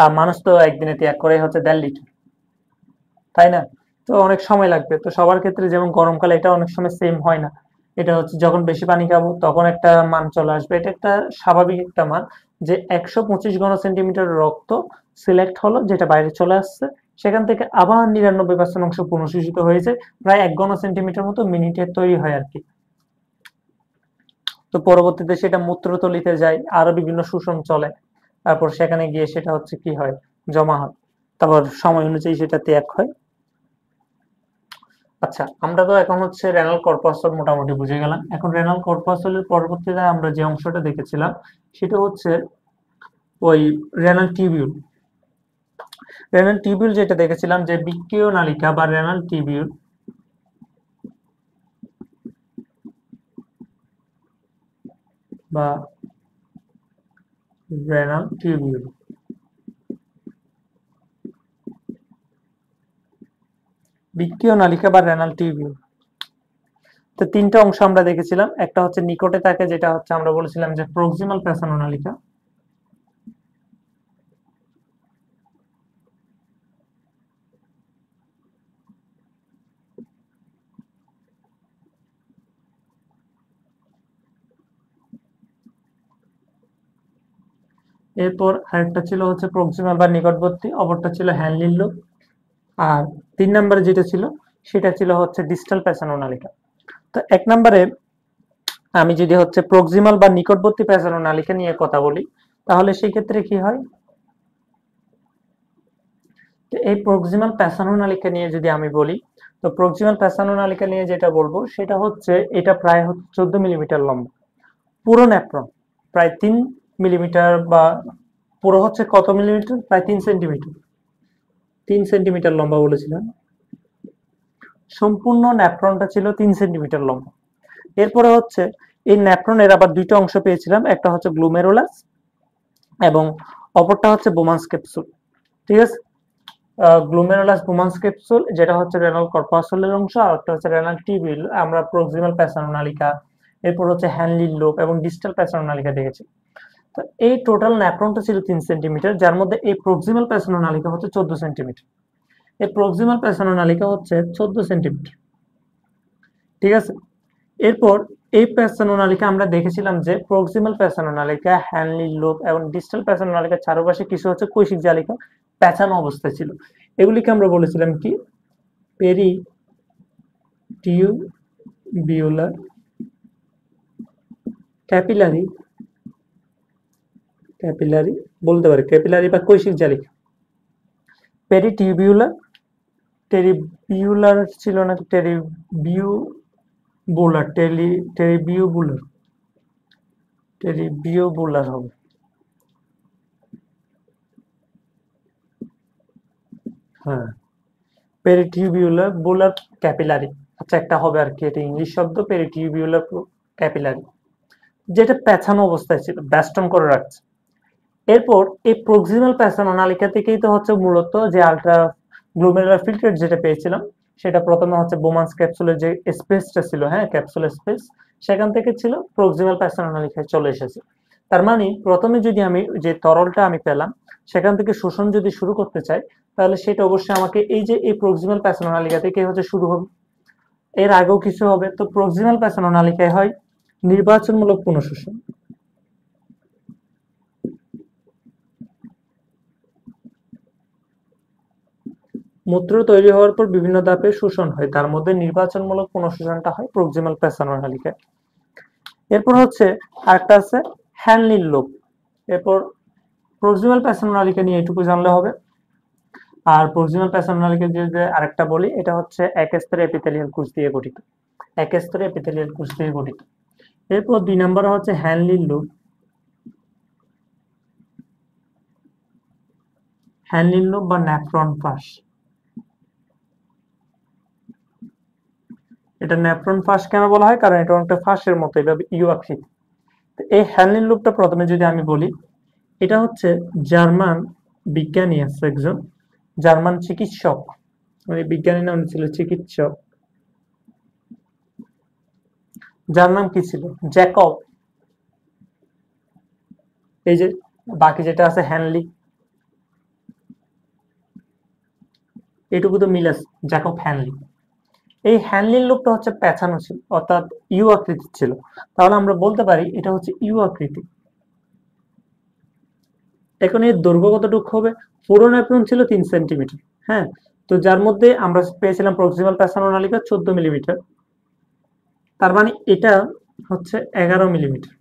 আর মানুষ তো একদিনে ত্যাগ করে হচ্ছে 1.5 লিটার, তাই না? তো অনেক সময় লাগবে। তো সবার ক্ষেত্রে যেমন গরমকালে এটা অনেক সময় সেম হয় না। এটা হচ্ছে যখন বেশি পানি খাবো তখন একটা মান চলে আসবে। এটা একটা স্বাভাবিক একটা মান, যে 125 ঘন সেন্টিমিটার রক্ত সিলেক্ট হলো, যেটা বাইরে চলে আসছে। সেখান থেকে আবার 99% অংশ পুনঃশোষিত হয়েছে। প্রায় 1 ঘন সেন্টিমিটার মতো মিনিটে তৈরি হয় আরকি। তো পরবর্তীতে সেটা মূত্রথলিতে যায়, আরো বিভিন্ন শোষণ চলে। তারপর সেখানে গিয়ে সেটা হচ্ছে কি হয়, জমা হয়। তারপর সময় অনুযায়ী সেটা ত্যাগ হয়। আচ্ছা, আমরা তো এখন হচ্ছে রেনাল কর্পাসল মোটামুটি বুঝে গেলাম। এখন রেনাল কর্পাসলের পরবর্তীতে আমরা যে অংশটা দেখেছিলাম সেটা হচ্ছে ওই রেনাল টিউবিউল। রেনাল টিউবিউল যেটা দেখেছিলাম যে বৃক্কীয় নালিকা বা রেনাল টিউবিউল বা রেনাল টিউবিউল, বৃক্কীয় নালিকা বা রেনাল টিউবিউল। তো তিনটা অংশ আমরা দেখেছিলাম। একটা হচ্ছে নিকটে থাকে, যেটা হচ্ছে আমরা বলেছিলাম যে প্রক্সিমাল প্যাসানো নালিকা। এরপর আরেকটা ছিল হচ্ছে প্রক্সিমাল বা নিকটবর্তী, অপরটা ছিল হ্যানলির লোব। আর ৩ নম্বরে যেটা ছিল সেটা ছিল হচ্ছে ডিস্টাল প্যাসানো নালিকা। তো ১ নম্বরে আমি যদি হচ্ছে প্রক্সিমাল বা নিকটবর্তী প্যাসানো নালিকা নিয়ে কথা বলি, তাহলে সেই ক্ষেত্রে কি হয়? তো এই প্রক্সিমাল প্যাসানো নালিকা নিয়ে যদি আমি বলি, তো প্রক্সিমাল প্যাসানো নালিকা নিয়ে যেটা বলবো সেটা হচ্ছে এটা প্রায় হচ্ছে 14 মিলিমিটার লম্বা। পুরো ন্যাপ্রন প্রায় 3 মিলিমিটার বা পুরো হচ্ছে কত মিলিমিটার? প্রায় 3 সেন্টিমিটার। 3 সেন্টিমিটার লম্বা বলেছিলাম। সম্পূর্ণ ন্যাপ্রনটা ছিল 3 সেন্টিমিটার লম্বা। এরপরে হচ্ছে এই ন্যাপ্রনের আবার দুইটা অংশ পেয়েছিলাম, একটা হচ্ছে গ্লুমেরুলাস এবং অপরটা হচ্ছে বোমান্স ক্যাপসুল। ঠিক আছে, গ্লুমেরুলাস বোমান্স ক্যাপসুল যেটা হচ্ছে রেনাল কর্পাসলের অংশ, আর একটা হচ্ছে রেনাল টিউবিউল। আমরা প্রক্সিমাল প্যাসানো নালিকা, এরপর হচ্ছে হ্যানলির লোব এবং ডিস্টাল প্যাসানো নালিকা দেখেছি। তো এই টোটাল ন্যাপ্রনটা ছিল 3 সেন্টিমিটার, যার মধ্যে এই প্রক্সিমাল প্যাসানো নালিকা হচ্ছে 14 সেন্টিমিটার। এই প্রক্সিমাল প্যাসানো নালিকা হচ্ছে 14 সেন্টিমিটার। ঠিক আছে, এরপর এই প্যাসানো নালিকা আমরা দেখেছিলাম যে প্রক্সিমাল প্যাসানো নালিকা, হ্যানলির লোব এবং ডিস্টাল প্যাসানো নালিকার চারপাশে কিছু হচ্ছে কৈশিক জালিকা প্যাঁচানো অবস্থায় ছিল। এগুলিকে আমরা বলেছিলাম কি? পেরিটিউবিউলার ক্যাপিলারি, ক্যাপিলারি বলতে পারি, ক্যাপিলারি বা কৈশিক জালিকা। পেরিটিউবিউলার, টেরিবিউলার ছিল না, টেরিবিউবুলার, টেরিবিউবুলার, টেরিবিউবুলার হবে। হ্যাঁ, পেরিটিউবিউলার বুলার ক্যাপিলারি। আচ্ছা, একটা হবে আর কি, এটা ইংলিশ শব্দ, পেরিটিউবিউলার ক্যাপিলারি, যেটা পেঁচানো অবস্থায় ছিল, বেষ্টন করে রাখছে। এরপর এই প্রক্সিমাল প্যাসানো নালিকা থেকেই তো হচ্ছে মূলত যে আলট্রা গ্লোমেরুলার ফিল্ট্রেট যেটা পেয়েছিলাম, সেটা প্রথমে হচ্ছে বোমান্স ক্যাপসুলের যে স্পেসটা ছিল, হ্যাঁ ক্যাপসুল স্পেস, সেখান থেকে ছিল প্রক্সিমাল প্যাসানো নালিকায় চলে এসেছে। তার মানে প্রথমে যদি আমি যে তরলটা আমি পেলাম সেখান থেকে শোষণ যদি শুরু করতে চাই, তাহলে সেটা অবশ্যই আমাকে এই যে এই প্রক্সিমাল প্যাসানো নালিকা থেকে হচ্ছে শুরু হবে। এর আগেও কিছু হবে। তো প্রক্সিমাল প্যাসানো নালিকায় হয় নির্বাচনমূলক পুনঃশোষণ। মূত্র তৈরি হওয়ার পর বিভিন্ন ধাপে শোষণ হয়, তার মধ্যে নির্বাচনমূলক পুনঃশোষণটা হয় প্রক্সিমাল প্যাসানো নালিকায়। এরপর হচ্ছে আরেকটা আছে হ্যানলির লোব। এরপর প্রক্সিমাল প্যাসানো নালিকা নিয়ে এটুকু জানলে হবে। আর প্রক্সিমাল প্যাসানো নালিকা যে আরেকটা বলি, এটা হচ্ছে এক স্তরে এপিথেলিয়াল কোষ দিয়ে গঠিত, এক স্তরে এপিথেলিয়াল কোষ দিয়ে গঠিত। এরপর 2 নম্বরে হচ্ছে হ্যানলির লোব। হ্যানলির লোব বা ন্যাফ্রন ফাঁস, এটা ন্যাফ্রন ফাঁস কেন বলা হয়? কারণ এটা অনেকটা ফাঁসের মতো, এভাবে ইউ আকৃতি। এই হ্যানলির লোবটা প্রথমে যদি আমি বলি, এটা হচ্ছে জার্মান বিজ্ঞানী আছে একজন, জার্মান চিকিৎসক, মানে বিজ্ঞানী নাম ছিল চিকিৎসক, যার নাম কি ছিল? জ্যাকব। এই যে বাকি যেটা আছে হ্যানলি, এটুকু তো মিল আছে, জ্যাকব হ্যানলি। এই হ্যানলির লোকটা হচ্ছে পেঁচানো ছিল, অর্থাৎ ইউ আকৃতি ছিল। তাহলে আমরা বলতে পারি এটা হচ্ছে ইউ আকৃতি। এখন এর দৈর্ঘ্য কতটুকু হবে? পুরো ন্যাপথলিন ছিল 3 সেন্টিমিটার। হ্যাঁ, তো যার মধ্যে আমরা পেয়েছিলাম প্রক্সিমাল প্যাসানো নালিকা 14 মিলিমিটার, তার মানে এটা হচ্ছে 11 মিলিমিটার।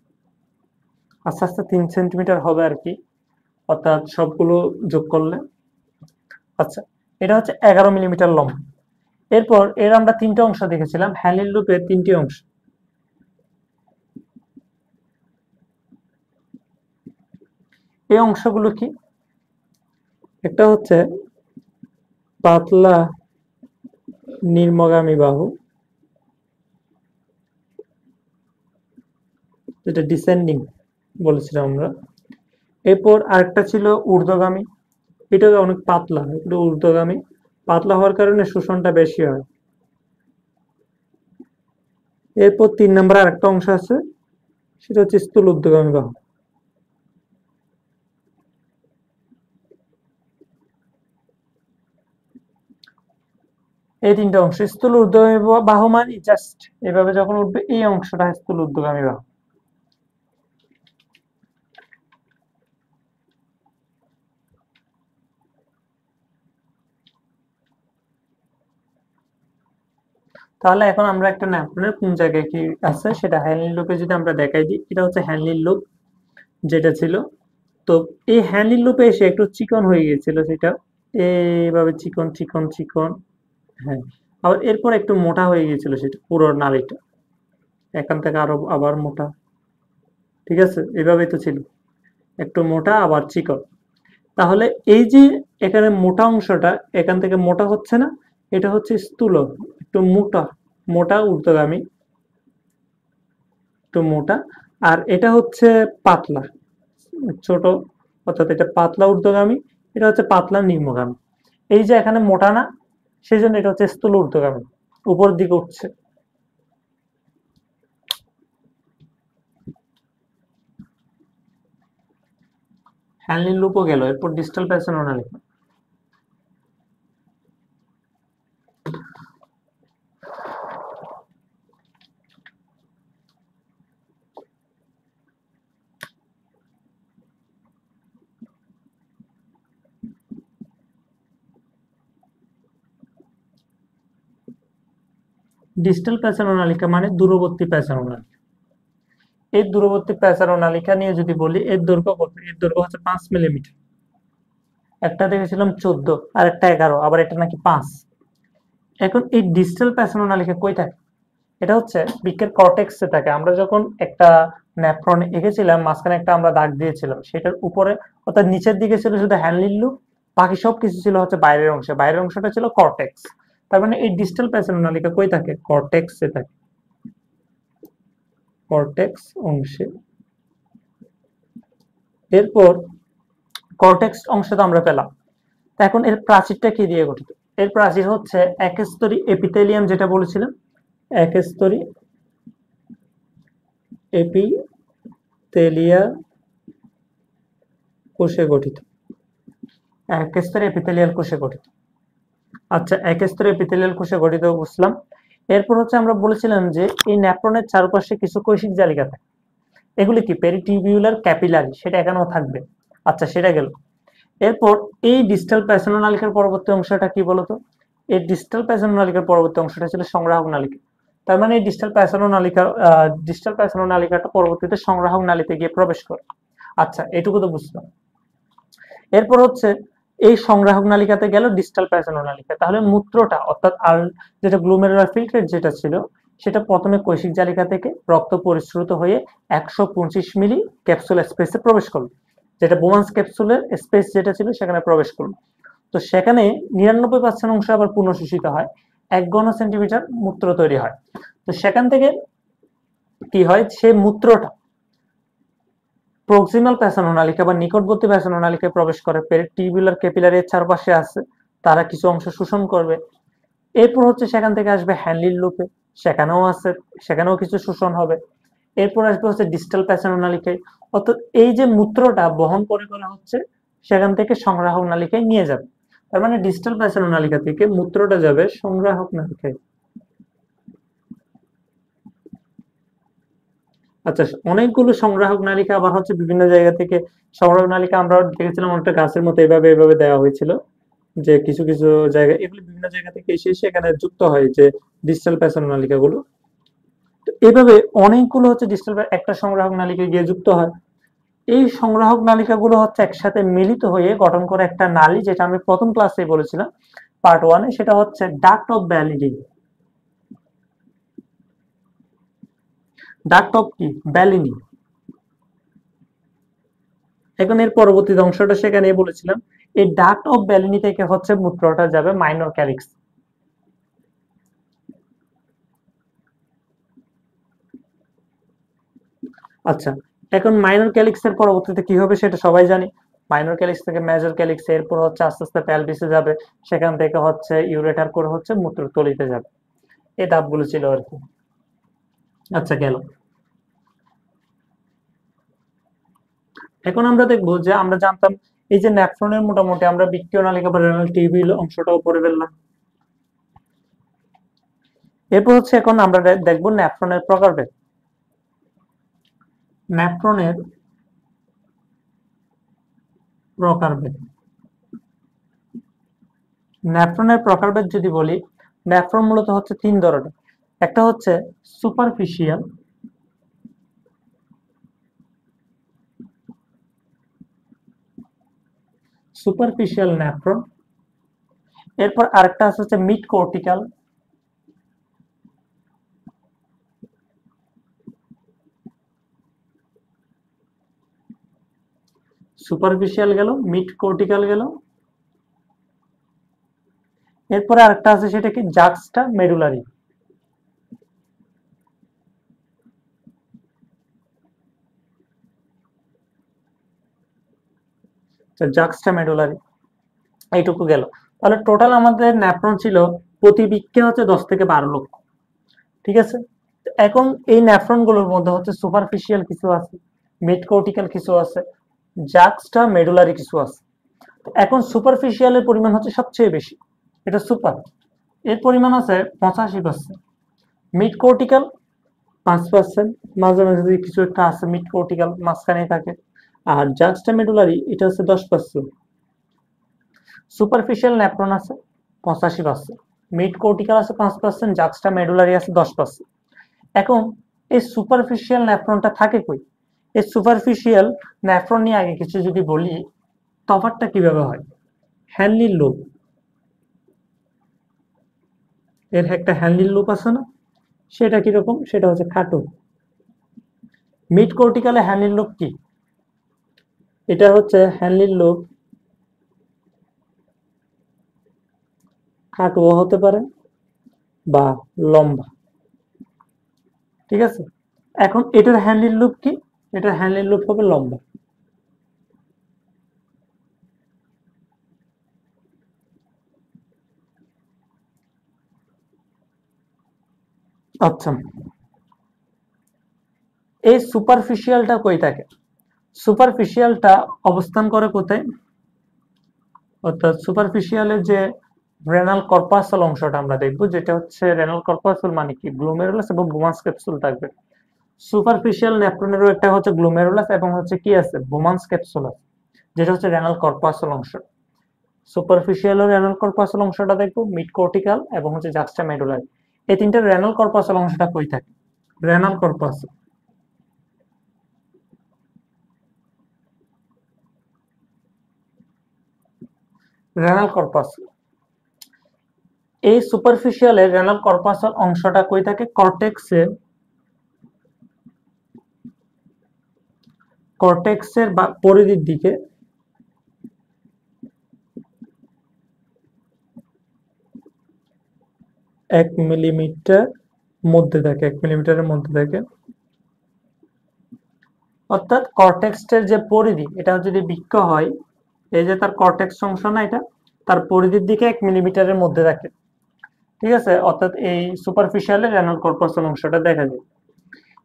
আস্তে আস্তে 3 সেন্টিমিটার হবে আর কি, অর্থাৎ সবগুলো যোগ করলে। আচ্ছা, এটা হচ্ছে 11 মিলিমিটার লম্বা। এরপর এর আমরা তিনটা অংশ দেখেছিলাম, হ্যালির লুপের তিনটি অংশ। এই অংশগুলো কি? একটা হচ্ছে পাতলা নিম্নগামী বাহু, যেটা ডিসেন্ডিং বলেছিলাম আমরা। এরপর আরেকটা ছিল ঊর্ধ্বগামী, এটা অনেক পাতলা, এটা ঊর্ধ্বগামী। পাতলা হওয়ার কারণে শোষণটা বেশি হয়। এরপর 3 নম্বর আরেকটা অংশ আছে, সেটা হচ্ছে স্থূল ঊর্ধ্বগামী বাহু। এই তিনটা অংশ। স্থূল ঊর্ধ্বগামী বাহু মানে জাস্ট এভাবে যখন উঠবে, এই অংশটা স্থূল ঊর্ধ্বগামী বাহু। তাহলে এখন আমরা একটা ন্যাপকিনের কোন জায়গায় কি আছে সেটা হ্যান্ডলিং লুপে যদি আমরা দেখাই দিই, এটা হচ্ছে হ্যান্ডলিং লুপ যেটা ছিল। তো এই হ্যান্ডলিং লুপে এসে একটু চিকন হয়ে গিয়েছিল, সেটা এইভাবে চিকন চিকন চিকন। হ্যাঁ, আবার এরপর একটু মোটা হয়ে গিয়েছিল সেটা পুরো নালীটা, এখান থেকে আরো আবার মোটা। ঠিক আছে, এভাবেই তো ছিল, একটু মোটা আবার চিকন। তাহলে এই যে এখানে মোটা অংশটা এখান থেকে মোটা হচ্ছে না, এটা হচ্ছে স্থূল, একটু মোটা মোটা ঊর্ধ্বগামী, একটু মোটা। আর এটা হচ্ছে পাতলা ছোট, অর্থাৎ এটা পাতলা ঊর্ধ্বগামী, এটা হচ্ছে পাতলা নিম্নগামী। এই যে এখানে মোটা না, সেই জন্য এটা হচ্ছে স্থূল ঊর্ধ্বগামী, উপর দিকে উঠছে। হ্যান্ডলিং লুপও গেল, এরপর ডিস্টাল প্যাসেনোনা লিখো। ডিস্টাল প্যাসেনোনালিকা মানে দূরবর্তী প্যাসেনোনালিকা। এই দূরবর্তী প্যাসেনোনালিকা নিয়ে যদি বলি, এর দৈর্ঘ্য কত? এর দৈর্ঘ্য হচ্ছে 5 মিলিমিটার। একটা দেখেছিলাম 14, আর একটা 11, আবার এটা নাকি 5। এখন এই ডিস্টাল প্যাসেনোনালিকা কই থাকে? এটা হচ্ছে বৃক্কের কর্টেক্সে থাকে। আমরা যখন একটা ন্যাফ্রন এঁকেছিলাম, মাঝখানে একটা আমরা দাগ দিয়েছিলাম, সেটার উপরে অর্থাৎ নিচের দিকে ছিল শুধু হ্যান্ডলিং লুপ, বাকি সব কিছু ছিল হচ্ছে বাইরের অংশে, বাইরের অংশটা ছিল কর্টেক্স। তার মানে এই ডিস্টাল প্যাসেনোনালিকা কই থাকে? কর্টেক্সে থাকে, কর্টেক্স অংশে। এরপর কর্টেক্স অংশ তো আমরা পেলাম। এখন এর প্রাচীরটা কি দিয়ে গঠিত? এর প্রাচীর হচ্ছে একস্তরী এপিথেলিয়াম, যেটা বলেছিলাম, একস্তরী এপিথেলিয়া কোষে গঠিত, একস্তরী এপিথেলিয়াল কোষে গঠিত। আচ্ছা, একস্তরী এপিথেলিয়াল কোষে গঠিত বুঝলাম। এরপর হচ্ছে আমরা বলেছিলাম যে এই ন্যাফ্রনের চারপাশে কিছু কৈশিক জালিকা থাকে, এগুলি কি? পেরিটিউবিউলার ক্যাপিলারি, সেটা এখানেও থাকবে। আচ্ছা, সেটা গেল। এরপর এই ডিস্টাল প্যাসেনোনালিকার পরবর্তী অংশটা কি বলতো? এই ডিস্টাল প্যাসেনোনালিকার পরবর্তী অংশটা ছিল সংগ্রাহক নালিকা। তার মানে এই ডিস্টাল প্যাসেনোনালিকাটা পরবর্তীতে সংগ্রাহক নালীতে গিয়ে প্রবেশ করে। আচ্ছা, এটুকু তো বুঝলাম। এরপর হচ্ছে এই সংগ্রাহক নালিকাতে গেল ডিস্টাল প্যাসেনোনালিকা। তাহলে মূত্রটা অর্থাৎ আর যেটা গ্লুমেরুলার ফিল্ট্রেট যেটা ছিল, সেটা প্রথমে কৈশিক জালিকা থেকে রক্ত পরিশ্রুত হয়ে 125 মিলি ক্যাপসুল স্পেসে প্রবেশ করলো, যেটা বোমান্স ক্যাপসুলের স্পেস যেটা ছিল সেখানে প্রবেশ করলো। তো সেখানে 99% অংশ আবার পুনঃশোষিত হয়, 1 ঘন সেন্টিমিটার মূত্র তৈরি হয়। তো সেখান থেকে কি হয়, সেই মূত্রটা প্রক্সিমাল প্যাসেনোনালিকা বা নিকটবর্তী প্যাসেনোনালিকায় প্রবেশ করে, টিউবুলার ক্যাপিলারির চারপাশে আছে, তারা কিছু অংশ শোষণ করবে। এরপর হচ্ছে সেখান থেকে আসবে হ্যান্ডলিং লুপে, সেখানেও আছে, সেখানেও কিছু শোষণ হবে। এরপর আসবে হচ্ছে ডিস্টাল প্যাসেনোনালিকায়, অর্থাৎ এই যে মূত্রটা বহন করে করা হচ্ছে সেখান থেকে সংগ্রাহক নালিকায় নিয়ে যাবে। তার মানে ডিস্টাল প্যাসেনোনালিকা থেকে মূত্রটা যাবে সংগ্রাহক নালিকায়। আচ্ছা, অনেকগুলো সংগ্রাহক নালিকা আবার হচ্ছে বিভিন্ন জায়গা থেকে। সংগ্রাহক নালিকা আমরা দেখেছিলাম অনেকটা গাছের মতো এভাবে এভাবে দেওয়া হয়েছিল, যে কিছু কিছু জায়গায় এগুলি বিভিন্ন জায়গা থেকে এসে এসে এখানে যুক্ত হয়, যে ডিজিটাল প্যাসেন নালিকা গুলো। তো এভাবে অনেকগুলো হচ্ছে ডিজিটাল একটা সংগ্রাহক নালিকায় গিয়ে যুক্ত হয়। এই সংগ্রাহক নালিকাগুলো হচ্ছে একসাথে মিলিত হয়ে গঠন করে একটা নালী, যেটা আমি প্রথম ক্লাসে বলেছিলাম পার্ট 1 এ, সেটা হচ্ছে ডাক্ট অফ ব্যালিডি। ডাক্ট অফ কি? ব্যালিনি। এখন এর পরবর্তী অংশটা সেখানে বলেছিলাম, এই ডাক্ট অফ ব্যালিনি থেকে হচ্ছে মূত্রটা যাবে মাইনর ক্যালিক্স। আচ্ছা, এখন মাইনর ক্যালিক্স এর পরবর্তীতে কি হবে সেটা সবাই জানি। মাইনর ক্যালিক্স থেকে মেজর ক্যালিক্স, এরপর হচ্ছে আস্তে আস্তে প্যালভিসে যাবে, সেখান থেকে হচ্ছে ইউরেটার করে হচ্ছে মূত্রথলিতে যাবে। এই ধাপগুলো ছিল আর কি। আচ্ছা, গেল। এখন আমরা দেখবো যে আমরা জানতাম এই যে নেফ্রনের মোটামুটি আমরা বৃক্কীয় নালিকা বা রেনাল টিউবিউল অংশটাও পড়ে ফেললাম। এরপর হচ্ছে এখন আমরা দেখবো নেফ্রনের প্রকারভেদ। নেফ্রনের প্রকারভেদ, নেফ্রনের প্রকারভেদ যদি বলি, নেফ্রন মূলত হচ্ছে তিন ধরনের। একটা হচ্ছে সুপারফিশিয়াল, সুপারফিশিয়াল নেফ্রন। এরপর আরেকটা আছে হচ্ছে মিড কর্টিক্যাল, সুপারফিশিয়াল গেল, মিড কর্টিক্যাল গেল। এরপরে আরেকটা আছে সেটা কি? জাক্সটা মেডুলারি। জাক্সটা মেডুলারি, এইটুকু গেল। তাহলে টোটাল আমাদের নেফ্রন ছিল প্রতি বৃক্কে হচ্ছে 10 থেকে 12 লক্ষ। ঠিক আছে। এখন এই নেফ্রন গুলোর মধ্যে হচ্ছে সুপারফিশিয়াল কিছু আছে, মিড কর্টিক্যাল কিছু আছে, জাক্সটা মেডুলারি কিছু আছে। এখন সুপারফিশিয়ালের পরিমাণ হচ্ছে সবচেয়ে বেশি, এটা সুপার, এর পরিমাণ আছে 85%। মিড কর্টিক্যাল 5%, মাঝে মাঝে যদি কিছু একটা আছে মিড কর্টিক্যাল মাঝখানে থাকে। আর জাক্সটা মেডুলারি এটা হচ্ছে 10%। সুপারফিশিয়াল নেফ্রন আছে 85%, মিড কর্টিক্যাল আছে 5%, জাক্সটা মেডুলারি আছে 10%। এখন এই সুপারফিশিয়াল নেফ্রনটা থাকে কই? এই সুপারফিশিয়াল নেফ্রন নিয়ে আগে কিছু যদি বলি, তফাৎটা কিভাবে হয়। হ্যানলির লুপ, এর একটা হ্যানলির লুপ আছে না, সেটা কিরকম? সেটা হচ্ছে খাটো। মিড কর্টিক্যালে হ্যানলির লুপ কি? এটা হচ্ছে হ্যানলির লুপ খাটোও হতে পারে বা লম্বা। ঠিক আছে। এখন এটার হ্যান্ডেল লুপ কি? এটার হ্যান্ডেল লুপ হবে লম্বা। আচ্ছা, এই সুপারফিশিয়ালটা কই থাকে? সুপারফিশিয়ালটা অবস্থান করে কোথায়? অর্থাৎ সুপারফিশিয়ালের যে রেনাল কর্পাসল অংশটা আমরা দেখবো, যেটা হচ্ছে রেনাল কর্পাসল মানে কি? গ্লোমেরুলাস এবং বোমান্স ক্যাপসুল থাকবে। সুপারফিশিয়াল নেফ্রনেরও একটা হচ্ছে গ্লোমেরুলাস এবং হচ্ছে কি আছে? বোমান্স ক্যাপসুল আছে, যেটা হচ্ছে রেনাল কর্পাসল অংশ। সুপারফিশিয়াল ও রেনাল কর্পাসল অংশটা দেখবো, মিড কর্টিক্যাল এবং হচ্ছে জাক্সটা মেডুলারি। এই তিনটা রেনাল কর্পাসল অংশটা কই থাকে? Renal corpuscle, renal corpuscle. এই সুপারফিশিয়ালের রেনাল কর্পাসল অংশটা কই থাকে? কর্টেক্সের, কর্টেক্সের পরিধির দিকে 1 মিলিমিটার মধ্যে থাকে, 1 মিলিমিটারের মধ্যে থাকে। অর্থাৎ কর্টেক্সের যে পরিধি, এটা যদি বৃক্ক হয়, এই যে তার কর্টেক্স অংশ না, এটা তার পরিধির দিকে 1 মিলিমিটারের মধ্যে থাকে। ঠিক আছে। অর্থাৎ এই সুপারফিশিয়ালে রেনাল কর্পাসল অংশটা দেখা যায়।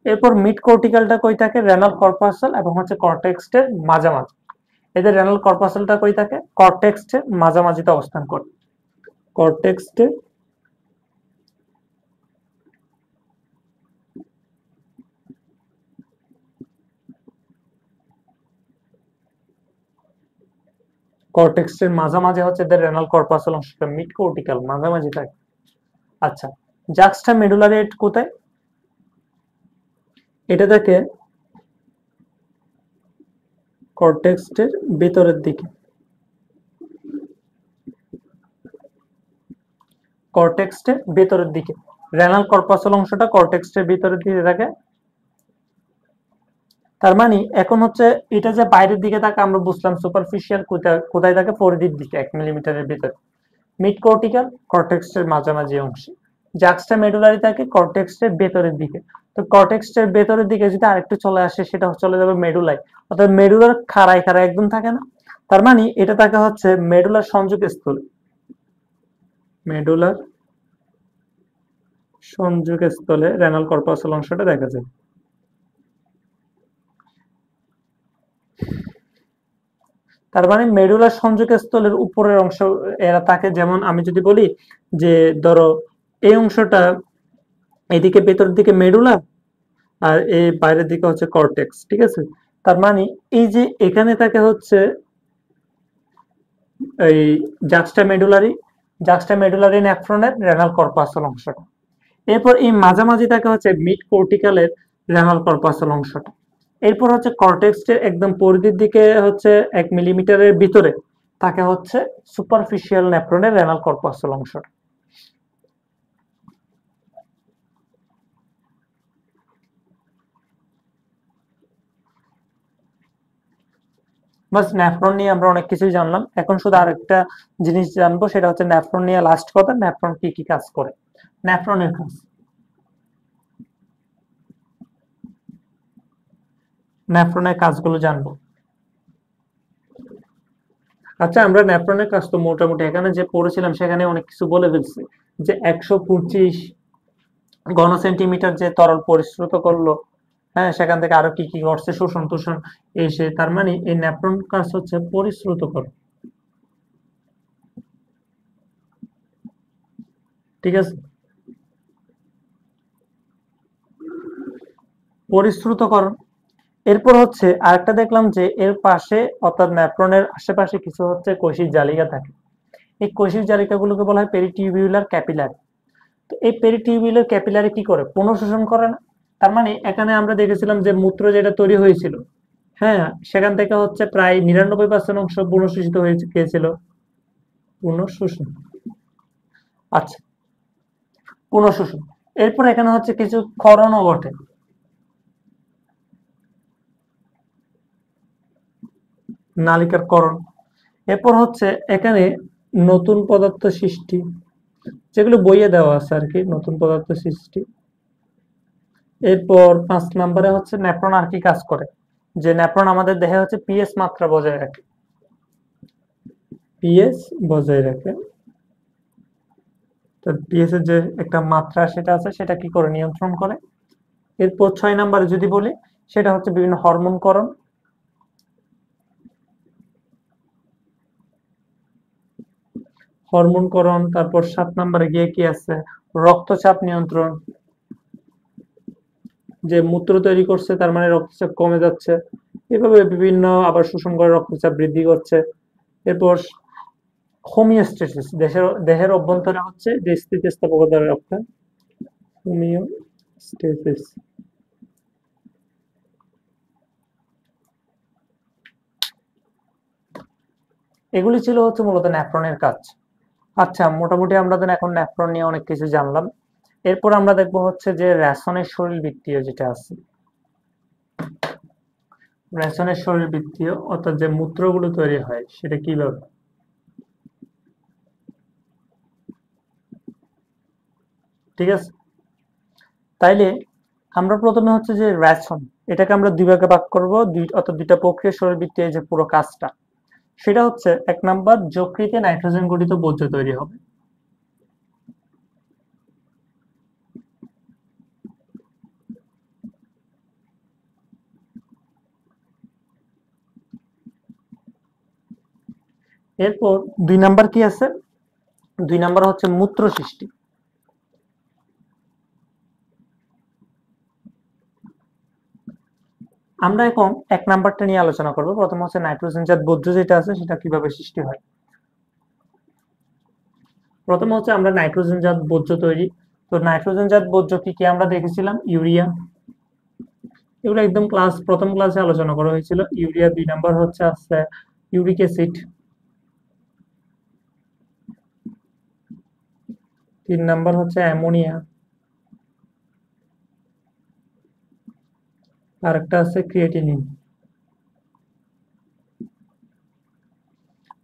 এরপর মিড কর্টিক্যালটা কই থাকে? রেনাল কর্পাসল এবং হচ্ছে কর্টেক্সের মাঝামাঝি। এদের রেনাল কর্পাসলটা কই থাকে? কর্টেক্সের মাঝামাঝিতে অবস্থান করে। কর্টেক্সের কর্টেক্সের মাঝামাঝি হচ্ছে এদের রেনাল কর্পাসল অংশটা, মিড কর্টিক্যাল মাঝামাঝি থাকে। আচ্ছা, জাক্সটা মেডুলারি কোথায়? এটা থাকে কর্টেক্সের ভিতরের দিকে, কর্টেক্সের ভিতরের দিকে রেনাল কর্পাসল অংশটা কর্টেক্সের ভিতরের দিকে থাকে। তার মানে এখন হচ্ছে এটা যে বাইরের দিকে থাকে আমরা বুঝলাম সুপারফিশিয়াল, কোথায় থাকে, পরিধির দিকে 1 মিলিমিটারের ভিতরে। মিড কর্টিক্যাল কর্টেক্সের মাঝামাঝি অংশে। জাক্সটা মেডুলারি থাকে কর্টেক্সের ভেতরের দিকে। তো কর্টেক্সের ভেতরের দিকে যদি আরেকটু চলে আসে সেটা চলে যাবে মেডুলায়, অর্থাৎ মেডুলার খাড়ায় একদম থাকে না। তার মানে এটা থাকে হচ্ছে মেডুলার সংযোগস্থলে, মেডুলার সংযোগস্থলে রেনাল কর্পাসল অংশটা দেখা যায়। তার মানে মেডুলার সংযোগস্থলের উপরের অংশ এরা থাকে। যেমন আমি যদি বলি যে ধরো এই অংশটা এদিকে ভেতরের দিকে মেডুলা আর এই বাইরের দিকে হচ্ছে কর্টেক্স, ঠিক আছে। তার মানে এই যে এখানে থাকে হচ্ছে এই জাক্সটা মেডুলারি নেফ্রনের রেনাল কর্পাসল অংশটা। এরপর এই মাঝামাঝি থাকে হচ্ছে মিড কর্টিক্যালের রেনাল কর্পাসল অংশটা। এরপর হচ্ছে কর্টেক্সের একদম পরিধির দিকে হচ্ছে 1 মিলিমিটারের ভিতরে থাকে হচ্ছে সুপারফিশিয়াল নেফ্রনের রেনাল কর্পাসল অংশটা। বাস নেফ্রন নিয়ে আমরা অনেক কিছুই জানলাম। এখন শুধু আরেকটা জিনিস জানবো, সেটা হচ্ছে নেফ্রন নিয়ে লাস্ট কথা, নেফ্রন কি কি কাজ করে, নেফ্রনের কাজ। নেফ্রনের কাজগুলো জানবো। আচ্ছা, আমরা নেফ্রনের কাজ তো মোটামুটি এখানে যে পড়েছিলাম সেখানে অনেক কিছু বলে ফেলছি, যে 125 ঘন সেন্টিমিটার যে তরল পরিশ্রুত করলো, হ্যাঁ, সেখান থেকে আরো কি কি করছে, শোষণ তোষণ এসে। তার মানে এই নেফ্রন কাজ হচ্ছে পরিশ্রুত করো, ঠিক আছে, পরিশ্রুতকরণ। এরপর হচ্ছে আরেকটা দেখলাম যে এর পাশে অর্থাৎ নেফ্রনের আশেপাশে কিছু হচ্ছে কোষিক জালিকা থাকে। এই কোষিক জালিকাগুলোকে বলা হয় পেরিটিউবিউলার ক্যাপিলারি। তো এই পেরিটিউবিউলার ক্যাপিলারি কি করে, পুনঃশোষণ করে না। তার মানে এখানে আমরা দেখেছিলাম যে মূত্র যেটা তৈরি হয়েছিল, হ্যাঁ, সেখান থেকে হচ্ছে প্রায় 99% অংশ পুনঃশোষিত হয়ে গিয়েছিল। পুনঃশোষণ, আচ্ছা, পুনঃশোষণ। এরপর এখানে হচ্ছে কিছু ক্ষরণও ঘটে, নালিকার করণ। এরপর হচ্ছে এখানে নতুন পদার্থ সৃষ্টি, যেগুলো বইয়ে দেওয়া আছে আর কি, নতুন পদার্থ সৃষ্টি। এরপর 5 নম্বরে হচ্ছে নেফ্রন আর কি কাজ করে, যে নেফ্রন আমাদের দেহে হচ্ছে পিএস মাত্রা বজায় রাখে, পিএস বজায় রাখে। তো পিএস এর যে একটা মাত্রা সেটা আছে, সেটা কি করে, নিয়ন্ত্রণ করে। এরপর 6 নম্বরে যদি বলি, সেটা হচ্ছে বিভিন্ন হরমোন করণ। হরমোন করণ। তারপর 7 নম্বরে গিয়ে কি আছে, রক্তচাপ নিয়ন্ত্রণ, যে মূত্র তৈরি করছে তার মানে রক্তচাপ কমে যাচ্ছে, এভাবে বিভিন্ন আবার শোষণ করে রক্তচাপ বৃদ্ধি করছে। এরপর হোমিওস্টেসিস, দেহের অভ্যন্তরে হচ্ছে যে স্থিতিস্থাপকতা রক্ষা, হোমিওস্টেসিস। এগুলি ছিল হচ্ছে মূলত নেফ্রনের কাজ। আচ্ছা, মোটামুটি আমরা তো এখন নেফ্রন নিয়ে অনেক কিছু জানলাম। এরপর আমরা দেখবো হচ্ছে যে রেশনের শরীরবৃত্তীয় যেটা আছে, রেশনের শরীরবৃত্তীয় অর্থাৎ যে মূত্রগুলো তৈরি হয় সেটা কিভাবে। ঠিক আছে, তাইলে আমরা প্রথমে হচ্ছে যে রেশন, এটাকে আমরা দুই ভাগে ভাগ করবো, অর্থাৎ দুইটা প্রক্রিয়া শরীরবৃত্তীয় যে পুরো কাজটা, সেটা হচ্ছে 1 নাম্বার যকৃতে নাইট্রোজেন গঠিত বর্জ্য তৈরি হবে। এরপর 2 নাম্বার কি আছে, 2 নাম্বার হচ্ছে মূত্র সৃষ্টি। আমরা এখন 1 নাম্বারটা নিয়ে আলোচনা করব। প্রথম হচ্ছে নাইট্রোজেনজাত বর্জ্য যেটা আছে সেটা কিভাবে সৃষ্টি হয়। প্রথম হচ্ছে আমরা নাইট্রোজেনজাত বর্জ্য তৈরি। তো নাইট্রোজেনজাত বর্জ্য কি কি আমরা দেখেছিলাম, ইউরিয়া। এগুলো একদম প্রথম ক্লাসে আলোচনা করা হয়েছিল। ইউরিয়া 2 নাম্বার হচ্ছে আছে ইউরিক অ্যাসিড, 3 নাম্বার হচ্ছে অ্যামোনিয়া, আর একটা আছে ক্রিয়েটিনিন।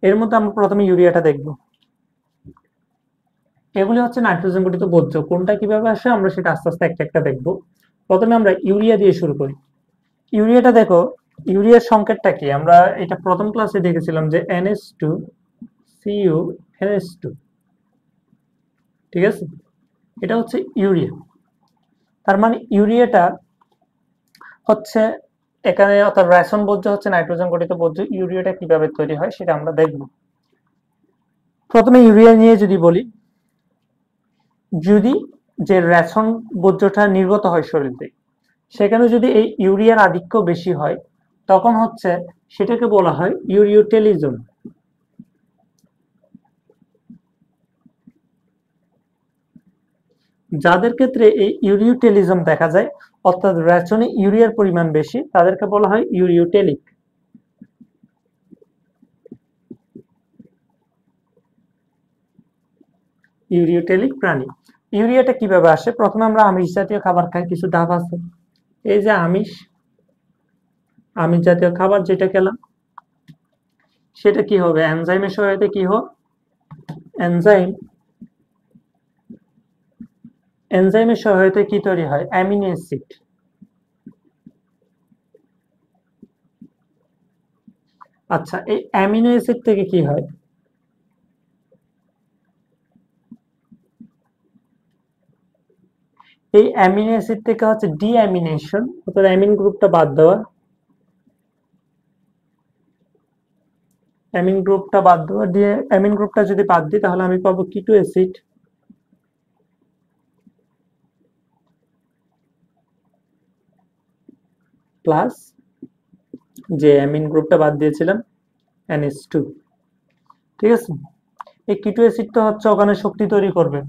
এর মধ্যে আমরা প্রথমে ইউরিয়াটা দেখব। এগুলি হচ্ছে নাইট্রোজেন গঠিত বর্জ্য। কোনটা কিভাবে আসে আমরা সেটা আস্তে আস্তে একটা একটা দেখব। প্রথমে আমরা ইউরিয়া দিয়ে শুরু করি। ইউরিয়াটা দেখো, ইউরিয়ার সংকেতটা কি? আমরা এটা প্রথম ক্লাসে দেখেছিলাম যে NH2 Cu NH2, ঠিক আছে? এটা হচ্ছে ইউরিয়া। তার মানে ইউরিয়াটা হচ্ছে এখানে, অর্থাৎ রেশন বর্জ্য হচ্ছে নাইট্রোজেন গঠিত বর্জ্য। ইউরিয়াটা কিভাবে তৈরি হয় সেটা আমরা দেখব। প্রথমে ইউরিয়া নিয়ে যদি বলি, যদি যে রেশন বর্জ্যটা নির্গত হয় শরীর থেকে, সেখানে যদি এই ইউরিয়ার আধিক্য বেশি হয়, তখন হচ্ছে সেটাকে বলা হয় ইউরিওটেলিজম। যাদের ক্ষেত্রে এই ইউরিওটেলিজম দেখা যায়, অর্থাৎ রেশনে ইউরিয়ার পরিমাণ বেশি, তাদেরকে বলা হয় ইউরিওটেলিক। ইউরিওটেলিক প্রাণী। ইউরিয়াটা কিভাবে আসে? প্রথমে আমরা আমিষ জাতীয় খাবার খাই, কিছু ধাপ আছে। এই যে আমিষ জাতীয় খাবার যেটা খেলাম, সেটা কি হবে? এনজাইমের সহায়তায় কি হয়? এনজাইমের সহায়তায় কি তৈরি হয়? Amino acid. আচ্ছা, এই অ্যামিনো অ্যাসিড থেকে কি হয়? এই অ্যামিনো অ্যাসিড থেকে হচ্ছে ডিঅ্যামিনেশন, অর্থাৎ অ্যামিন গ্রুপটা বাদ দেওয়া। অ্যামিন গ্রুপটা বাদ দেওয়া দিয়ে, অ্যামিন গ্রুপটা যদি বাদ দিই তাহলে আমি পাবো কিটো অ্যাসিড। প্লাস যে অ্যামিন গ্রুপটা বাদ দিয়েছিলাম NH2, ঠিক আছে? এই কিটো অ্যাসিড তো হচ্ছে ওখানে শক্তি তৈরি করবে,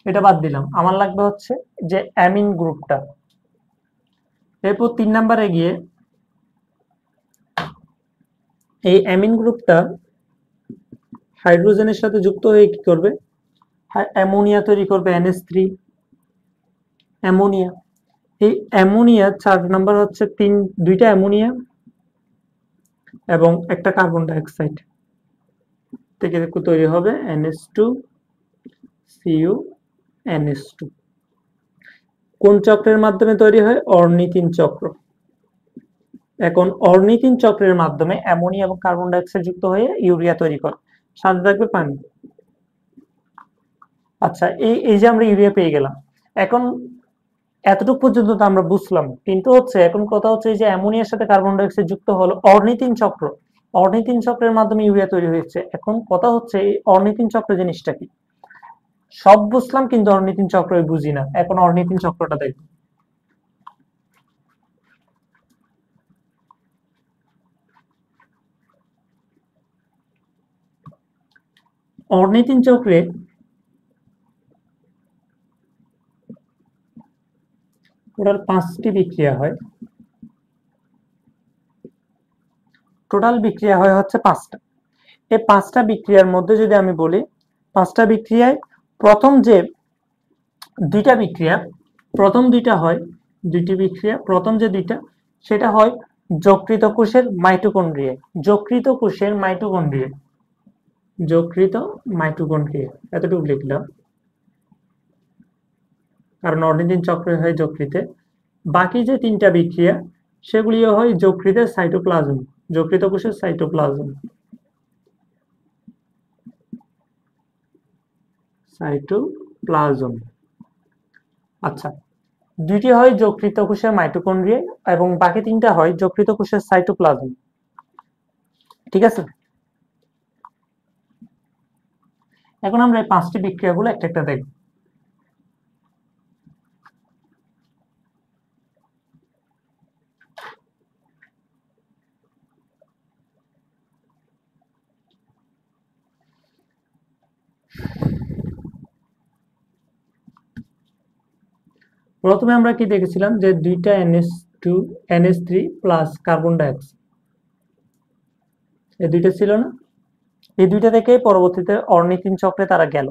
এটা বাদ দিলাম। আমার লাগবে হচ্ছে যে অ্যামিন গ্রুপটা। এরপর 3 নাম্বারে গিয়ে এই অ্যামিন গ্রুপটা হাইড্রোজেনের সাথে যুক্ত হয়ে কি করবে? অ্যামোনিয়া তৈরি করবে, NH3 অ্যামোনিয়া। এই অ্যামোনিয়া 4 নাম্বার হচ্ছে দুইটা অ্যামোনিয়া এবং একটা কার্বন ডাইঅক্সাইড থেকে তৈরি হবে NH2 Cu NH2। কোন চক্রের মাধ্যমে তৈরি হয়? অর্নিথিন চক্র। এখন অর্নিথিন চক্রের মাধ্যমে অ্যামোনিয়া এবং কার্বন ডাইঅক্সাইড যুক্ত হয়ে ইউরিয়া তৈরি করে, সাথে থাকবে পানি। আচ্ছা, এই যে আমরা ইউরিয়া পেয়ে গেলাম। এখন এতটুকু পর্যন্ত তো আমরা বুঝলাম, কিন্তু হচ্ছে এখন কথা হচ্ছে যে অ্যামোনিয়ার সাথে কার্বন ডাইঅক্সাইড যুক্ত হলো অর্নিথিন চক্র। অর্নিথিন চক্রের মাধ্যমে ইউরিয়া তৈরি হয়েছে। এখন কথা হচ্ছে এই অর্নিথিন চক্র জিনিসটা কি? সব বুঝলাম কিন্তু অর্নিথিন চক্রই বুঝি না। এখন অর্নিথিন চক্রটা দেখব। অর্নিথিন চক্রে টোটাল 5টি বিক্রিয়া হয়। টোটাল বিক্রিয়া হয় হচ্ছে 5টা। এই 5টা বিক্রিয়ার মধ্যে যদি আমি বলি, 5টা বিক্রিয়ায় প্রথম যে 2টা বিক্রিয়া, প্রথম 2টা হয়, 2টি বিক্রিয়া, প্রথম যে 2টা সেটা হয় যকৃত কোষের মাইটোকন্ড্রিয়া। যকৃত কোষের মাইটোকন্ড্রিয়া, যকৃত মাইটোকন্ড্রিয়া, এতটুকু লিখলাম, কারণ অর্নিথিন চক্র হয় যকৃতে। বাকি যে 3টা বিক্রিয়া সেগুলিও হয় যকৃতের সাইটোপ্লাজম, যকৃত কোষের সাইটোপ্লাজম, সাইটোপ্লাজম। আচ্ছা, 2টি হয় যকৃত কোষের মাইটোকন্ড্রিয়া এবং বাকি 3টা হয় যকৃত কোষের সাইটোপ্লাজম, ঠিক আছে? এখন আমরা এই 5টি বিক্রিয়াগুলো একটা একটা দেখব। প্রথমে আমরা কি দেখেছিলাম যে 2টা NH 2NH3 plus carbon dioxide, এই দুইটা ছিল না? এই দুইটা থেকে পরবর্তীতে অর্নিথিন চক্রে তারা গেল।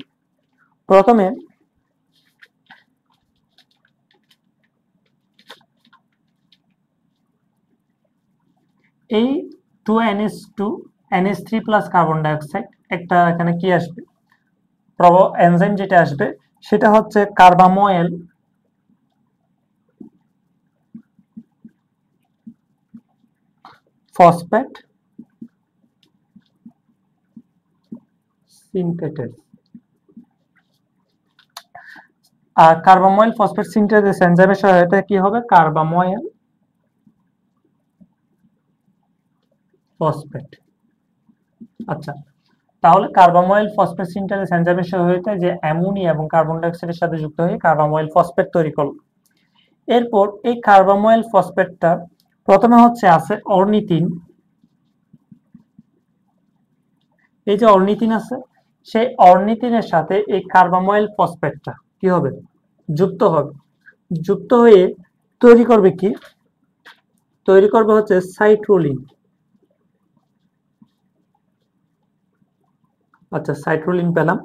প্রথমে এই 2NH3 প্লাস কার্বন ডাইঅক্সাইড একটা এখানে কি আসবে, এনজাইম যেটা আসবে সেটা হচ্ছে কার্বাময়েল ফসফেট সিনথেটেস। আর কার্বাময়েল ফসফেট সিনথেটেস এনজাইমের সহায়তায় কি হবে, কার্বাময়েল ফসফেট। আচ্ছা, তাহলে কার্বাময়েল ফসফেট সিনথেটেস এনজাইমের সহায়তায় যে অ্যামোনিয়া এবং কার্বন ডাইঅক্সাইডের সাথে যুক্ত হয়ে কার্বাময়েল ফসফেট তৈরি করলো। এরপর এই কার্বাময়েল ফসফেটটা প্রথমে হচ্ছে আছে অর্নিথিন, এই যে অর্নিথিন আছে সেই অর্নিথিনের সাথে এই কার্বাময়েল ফসফেটটা কি হবে, যুক্ত হবে। যুক্ত হয়ে তৈরি করবে কি, তৈরি করবে হচ্ছে সাইট্রোলিন। আচ্ছা, সাইট্রোলিন পেলাম।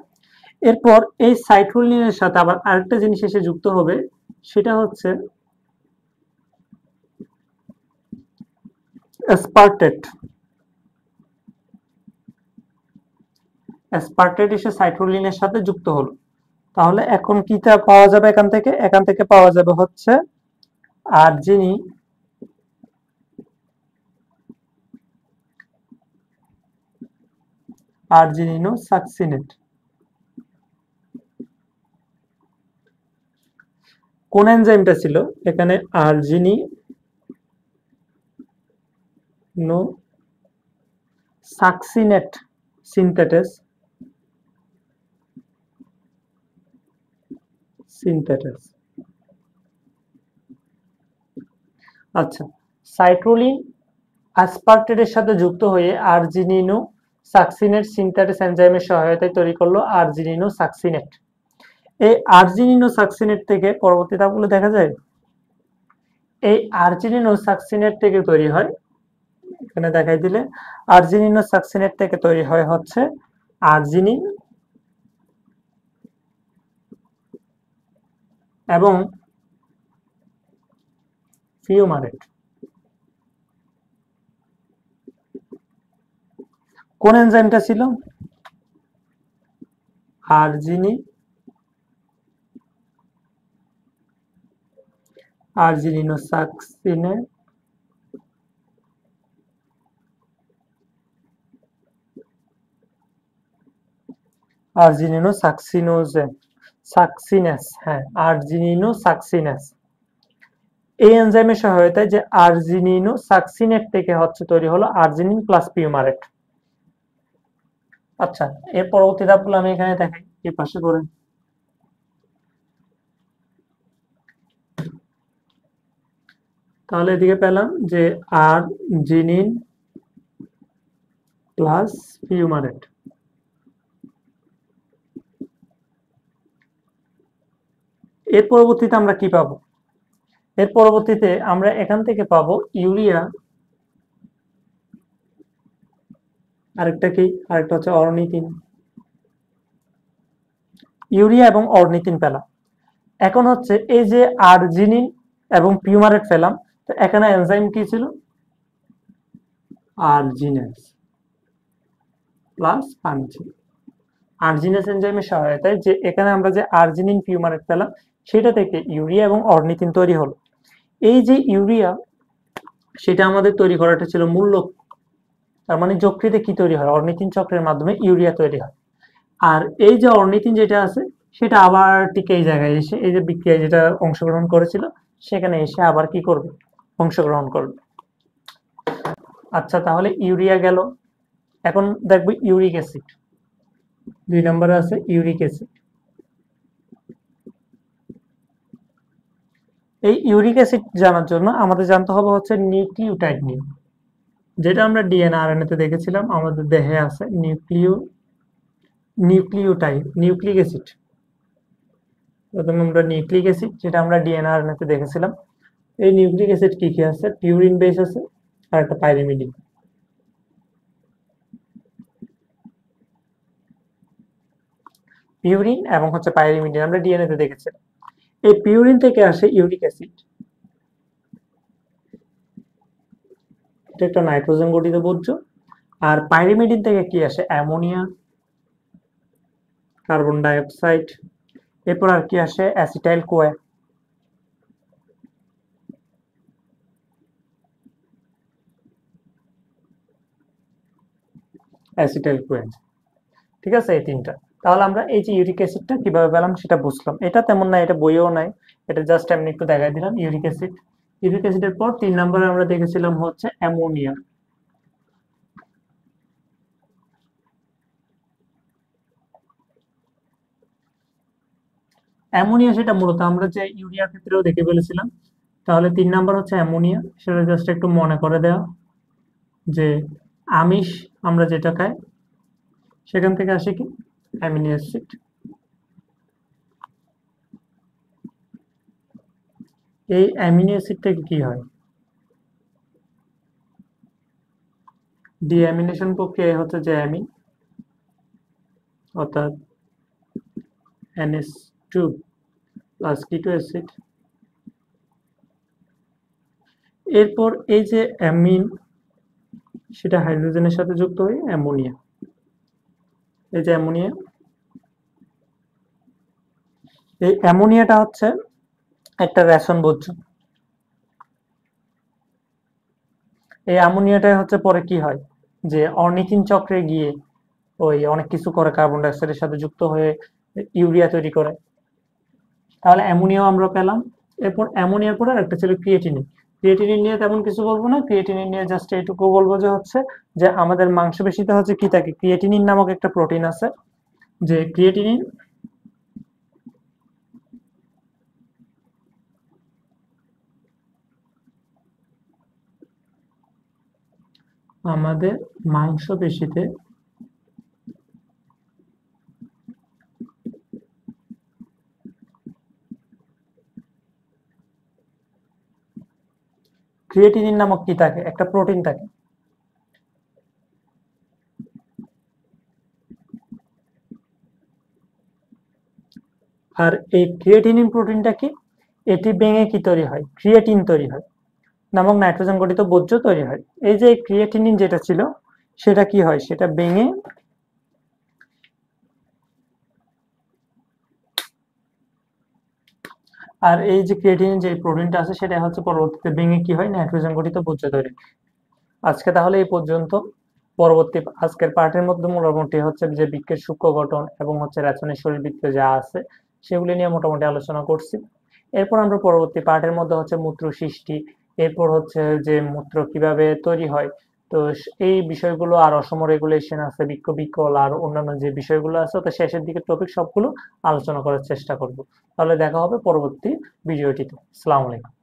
এরপর এই সাইট্রোলিনের সাথে আবার আরেকটা জিনিস এসে যুক্ত হবে, সেটা হচ্ছে অ্যাসপার্টেট। অ্যাসপার্টেট এসে সাইট্রোলিনের সাথে যুক্ত হলো। তাহলে এখন কিটা পাওয়া যাবে এখান থেকে, এখান থেকে পাওয়া যাবে হচ্ছে আর্জিনিনোসাকসিনেট। কোন এনজাইমটা ছিল এখানে, আর্জিনিনোসাকসিনেট সিনথেটেস। আচ্ছা, সাইট্রোলিন অ্যাসপার্টেটের সাথে যুক্ত হয়ে আর্জিনিনোসাকসিনেট সিনথেটেস এনজাইমের সহায়তায় তৈরি করলো আর্জিনিনোসাকসিনেট। এই আর্জিনিনোসাকসিনেট থেকে পরবর্তী ধাপগুলো দেখা যায়। এই আর্জিনিনোসাকসিনেট থেকে তৈরি হয়, এখানে দেখাই দিলে আর্জিনিনোসাকসিনেট থেকে তৈরি হয় হচ্ছে আর্জিনিন এবং ফিউমারেট। কোন এনজাইমটা ছিল, আর্জিনিনোসাকসিনেট আর্জিনিনোসাকসিনেস। এই এনজাইমের সহায়তায় যে আর্জিনিনোসাকসিনেট থেকে হচ্ছে তৈরি হলো আর্জিনিন প্লাস পিউমারেট। আচ্ছা, এর পরবর্তী ধাপগুলো আমি এখানে দেখাই, এই পাশে করে। তাহলে এদিকে পেলাম যে আর্জিনিন প্লাস পিউমারেট। এর পরবর্তীতে আমরা কি পাবো, এর পরবর্তীতে আমরা এখান থেকে পাবো ইউরিয়া, আরেকটা কি, আরেকটা হচ্ছে অর্নিথিন। ইউরিয়া এবং অর্নিথিন পেলাম। এখন হচ্ছে এই যে আর্জিনিন এবং পিউমারেট পেলাম, তো এখানে এনজাইম কি ছিল, আর্জিনেস প্লাস পানি ছিল। আর্জিনেস এনজাইমের সহায়তায় যে এখানে আমরা যে আর্জিনিন পিউমারেট পেলাম সেটা থেকে ইউরিয়া এবং অর্নিথিন তৈরি হলো। এই যে ইউরিয়া সেটা আমাদের তৈরি করাটা ছিল মূল লক্ষ্য। তার মানে যকৃতে কি তৈরি হয়, অর্নিথিন চক্রের মাধ্যমে ইউরিয়া তৈরি হয়। আর এই যে অর্নিথিন যেটা আছে সেটা আবার ঠিক এই জায়গায় এসে এই যে বিক্রিয়ায় যেটা অংশগ্রহণ করেছিল সেখানে এসে আবার কি করবে, অংশগ্রহণ করবে। আচ্ছা, তাহলে ইউরিয়া গেল। এখন দেখবো ইউরিক অ্যাসিড, 2 নম্বরে আছে ইউরিক অ্যাসিড। এই ইউরিক অ্যাসিড জানার জন্য আমাদের জানতে হবে হচ্ছে নিউক্লিওটাইড নিয়ে, যেটা আমরা ডিএনএ আরএনএ তে দেখেছিলাম আমাদের দেহে আছে নিউক্লিওটাইড, নিউক্লিক অ্যাসিড। প্রথমে আমরা নিউক্লিক অ্যাসিড যেটা আমরা ডিএনএ আরএনএ তে দেখেছিলাম, এই নিউক্লিক অ্যাসিড কি কি আছে? পিউরিন বেস আছে আর একটা পাইরিমিডিন। পিউরিন এবং হচ্ছে পাইরিমিডিন আমরা ডিএনএ তে দেখেছি। এই পিউরিন থেকে আসে ইউরিক অ্যাসিড, এটা একটা নাইট্রোজেন গঠিত বর্জ্য। আর পাইরিমিডিন থেকে কি আসে? অ্যামোনিয়া, কার্বন ডাই অক্সাইড, এরপর আর কি আসে? অ্যাসিটাইল কোয়া। অ্যাসিটাইল কোয়া, ঠিক আছে, এই তিনটা। তাহলে আমরা এই যে ইউরিক অ্যাসিডটা কিভাবে পেলাম সেটা বুঝলাম। এটা তেমন না, এটা বইয়েও নাই, এটা জাস্ট এমনি একটু দেখাই দিলাম। ইউরিক অ্যাসিড, ইউরিক অ্যাসিডের পর 3 নম্বরে আমরা দেখেছিলাম হচ্ছে অ্যামোনিয়া। অ্যামোনিয়া সেটা মূলত আমরা যে ইউরিয়ার ক্ষেত্রেও দেখে ফেলেছিলাম। তাহলে 3 নাম্বার হচ্ছে অ্যামোনিয়া, সেটা জাস্ট একটু মনে করে দেওয়া যে আমিষ আমরা যেটা খাই সেখান থেকে আসে কি? Amino acid. এই অ্যামিনো অ্যাসিড থেকে কি হয়? ডিঅ্যামিনেশন প্রক্রিয়া হচ্ছে যে অ্যামিন, অর্থাৎ NH2 প্লাস কিটো অ্যাসিড। এরপর এই যে অ্যামিন সেটা হাইড্রোজেনের সাথে যুক্ত হয়ে অ্যামোনিয়া। এই যে অ্যামোনিয়া, এই অ্যামোনিয়াটা হচ্ছে একটা রেশন বর্জ্য। এই অ্যামোনিয়াটাই হচ্ছে পরে কি হয় যে অর্নিথিন চক্রে গিয়ে ওই অনেক কিছু করে, কার্বন ডাই অক্সাইডের সাথে যুক্ত হয়ে ইউরিয়া তৈরি করে। তাহলে অ্যামোনিয়াও আমরা পেলাম। এরপর অ্যামোনিয়ার পরে একটা ছিল ক্রিয়েটিনিন। ক্রিয়েটিনিন নিয়ে তেমন কিছু বলবো না, ক্রিয়েটিনিন নিয়ে জাস্ট এইটুকু বলবো যে হচ্ছে যে আমাদের মাংসপেশিতে হচ্ছে কি থাকে? ক্রিয়েটিনিন নামক একটা প্রোটিন আছে, যে ক্রিয়েটিনিন আমাদের মাংসপেশিতে ক্রিয়েটিনিন নামক কি থাকে? একটা প্রোটিন থাকে। আর এই ক্রিয়েটিনিন প্রোটিনটা কি? এটি ভেঙে কি তৈরি হয়? ক্রিয়েটিন তৈরি হয় নামক নাইট্রোজেন গঠিত বর্জ্য তৈরি হয়। এই যে ক্রিয়েটিনিন যেটা ছিল সেটা কি হয়? সেটা ভেঙে আর এই যে ক্রিয়েটিনিন যে প্রোটিনটা আছে সেটা হচ্ছে পরবর্তীতে ভেঙে কি হয়? নাইট্রোজেন গঠিত বর্জ্য তৈরি। আজকে তাহলে এই পর্যন্ত। পরবর্তী আজকের পার্টের মধ্যে মোটামুটি হচ্ছে যে বৃক্কের সূক্ষ্ম গঠন এবং হচ্ছে রেচনের শরীরবৃত্তে যা আছে সেগুলি নিয়ে মোটামুটি আলোচনা করছি। এরপর আমরা পরবর্তী পার্টের মধ্যে হচ্ছে মূত্র সৃষ্টি, এরপর হচ্ছে যে মূত্র কিভাবে তৈরি হয়, তো এই বিষয়গুলো আর অসম রেগুলেশন আছে, বৃক্ক বিকল আর অন্যান্য যে বিষয়গুলো আছে, তো শেষের দিকে টপিক সবগুলো আলোচনা করার চেষ্টা করব। তাহলে দেখা হবে পরবর্তী ভিডিওটিতে। আসসালামু আলাইকুম।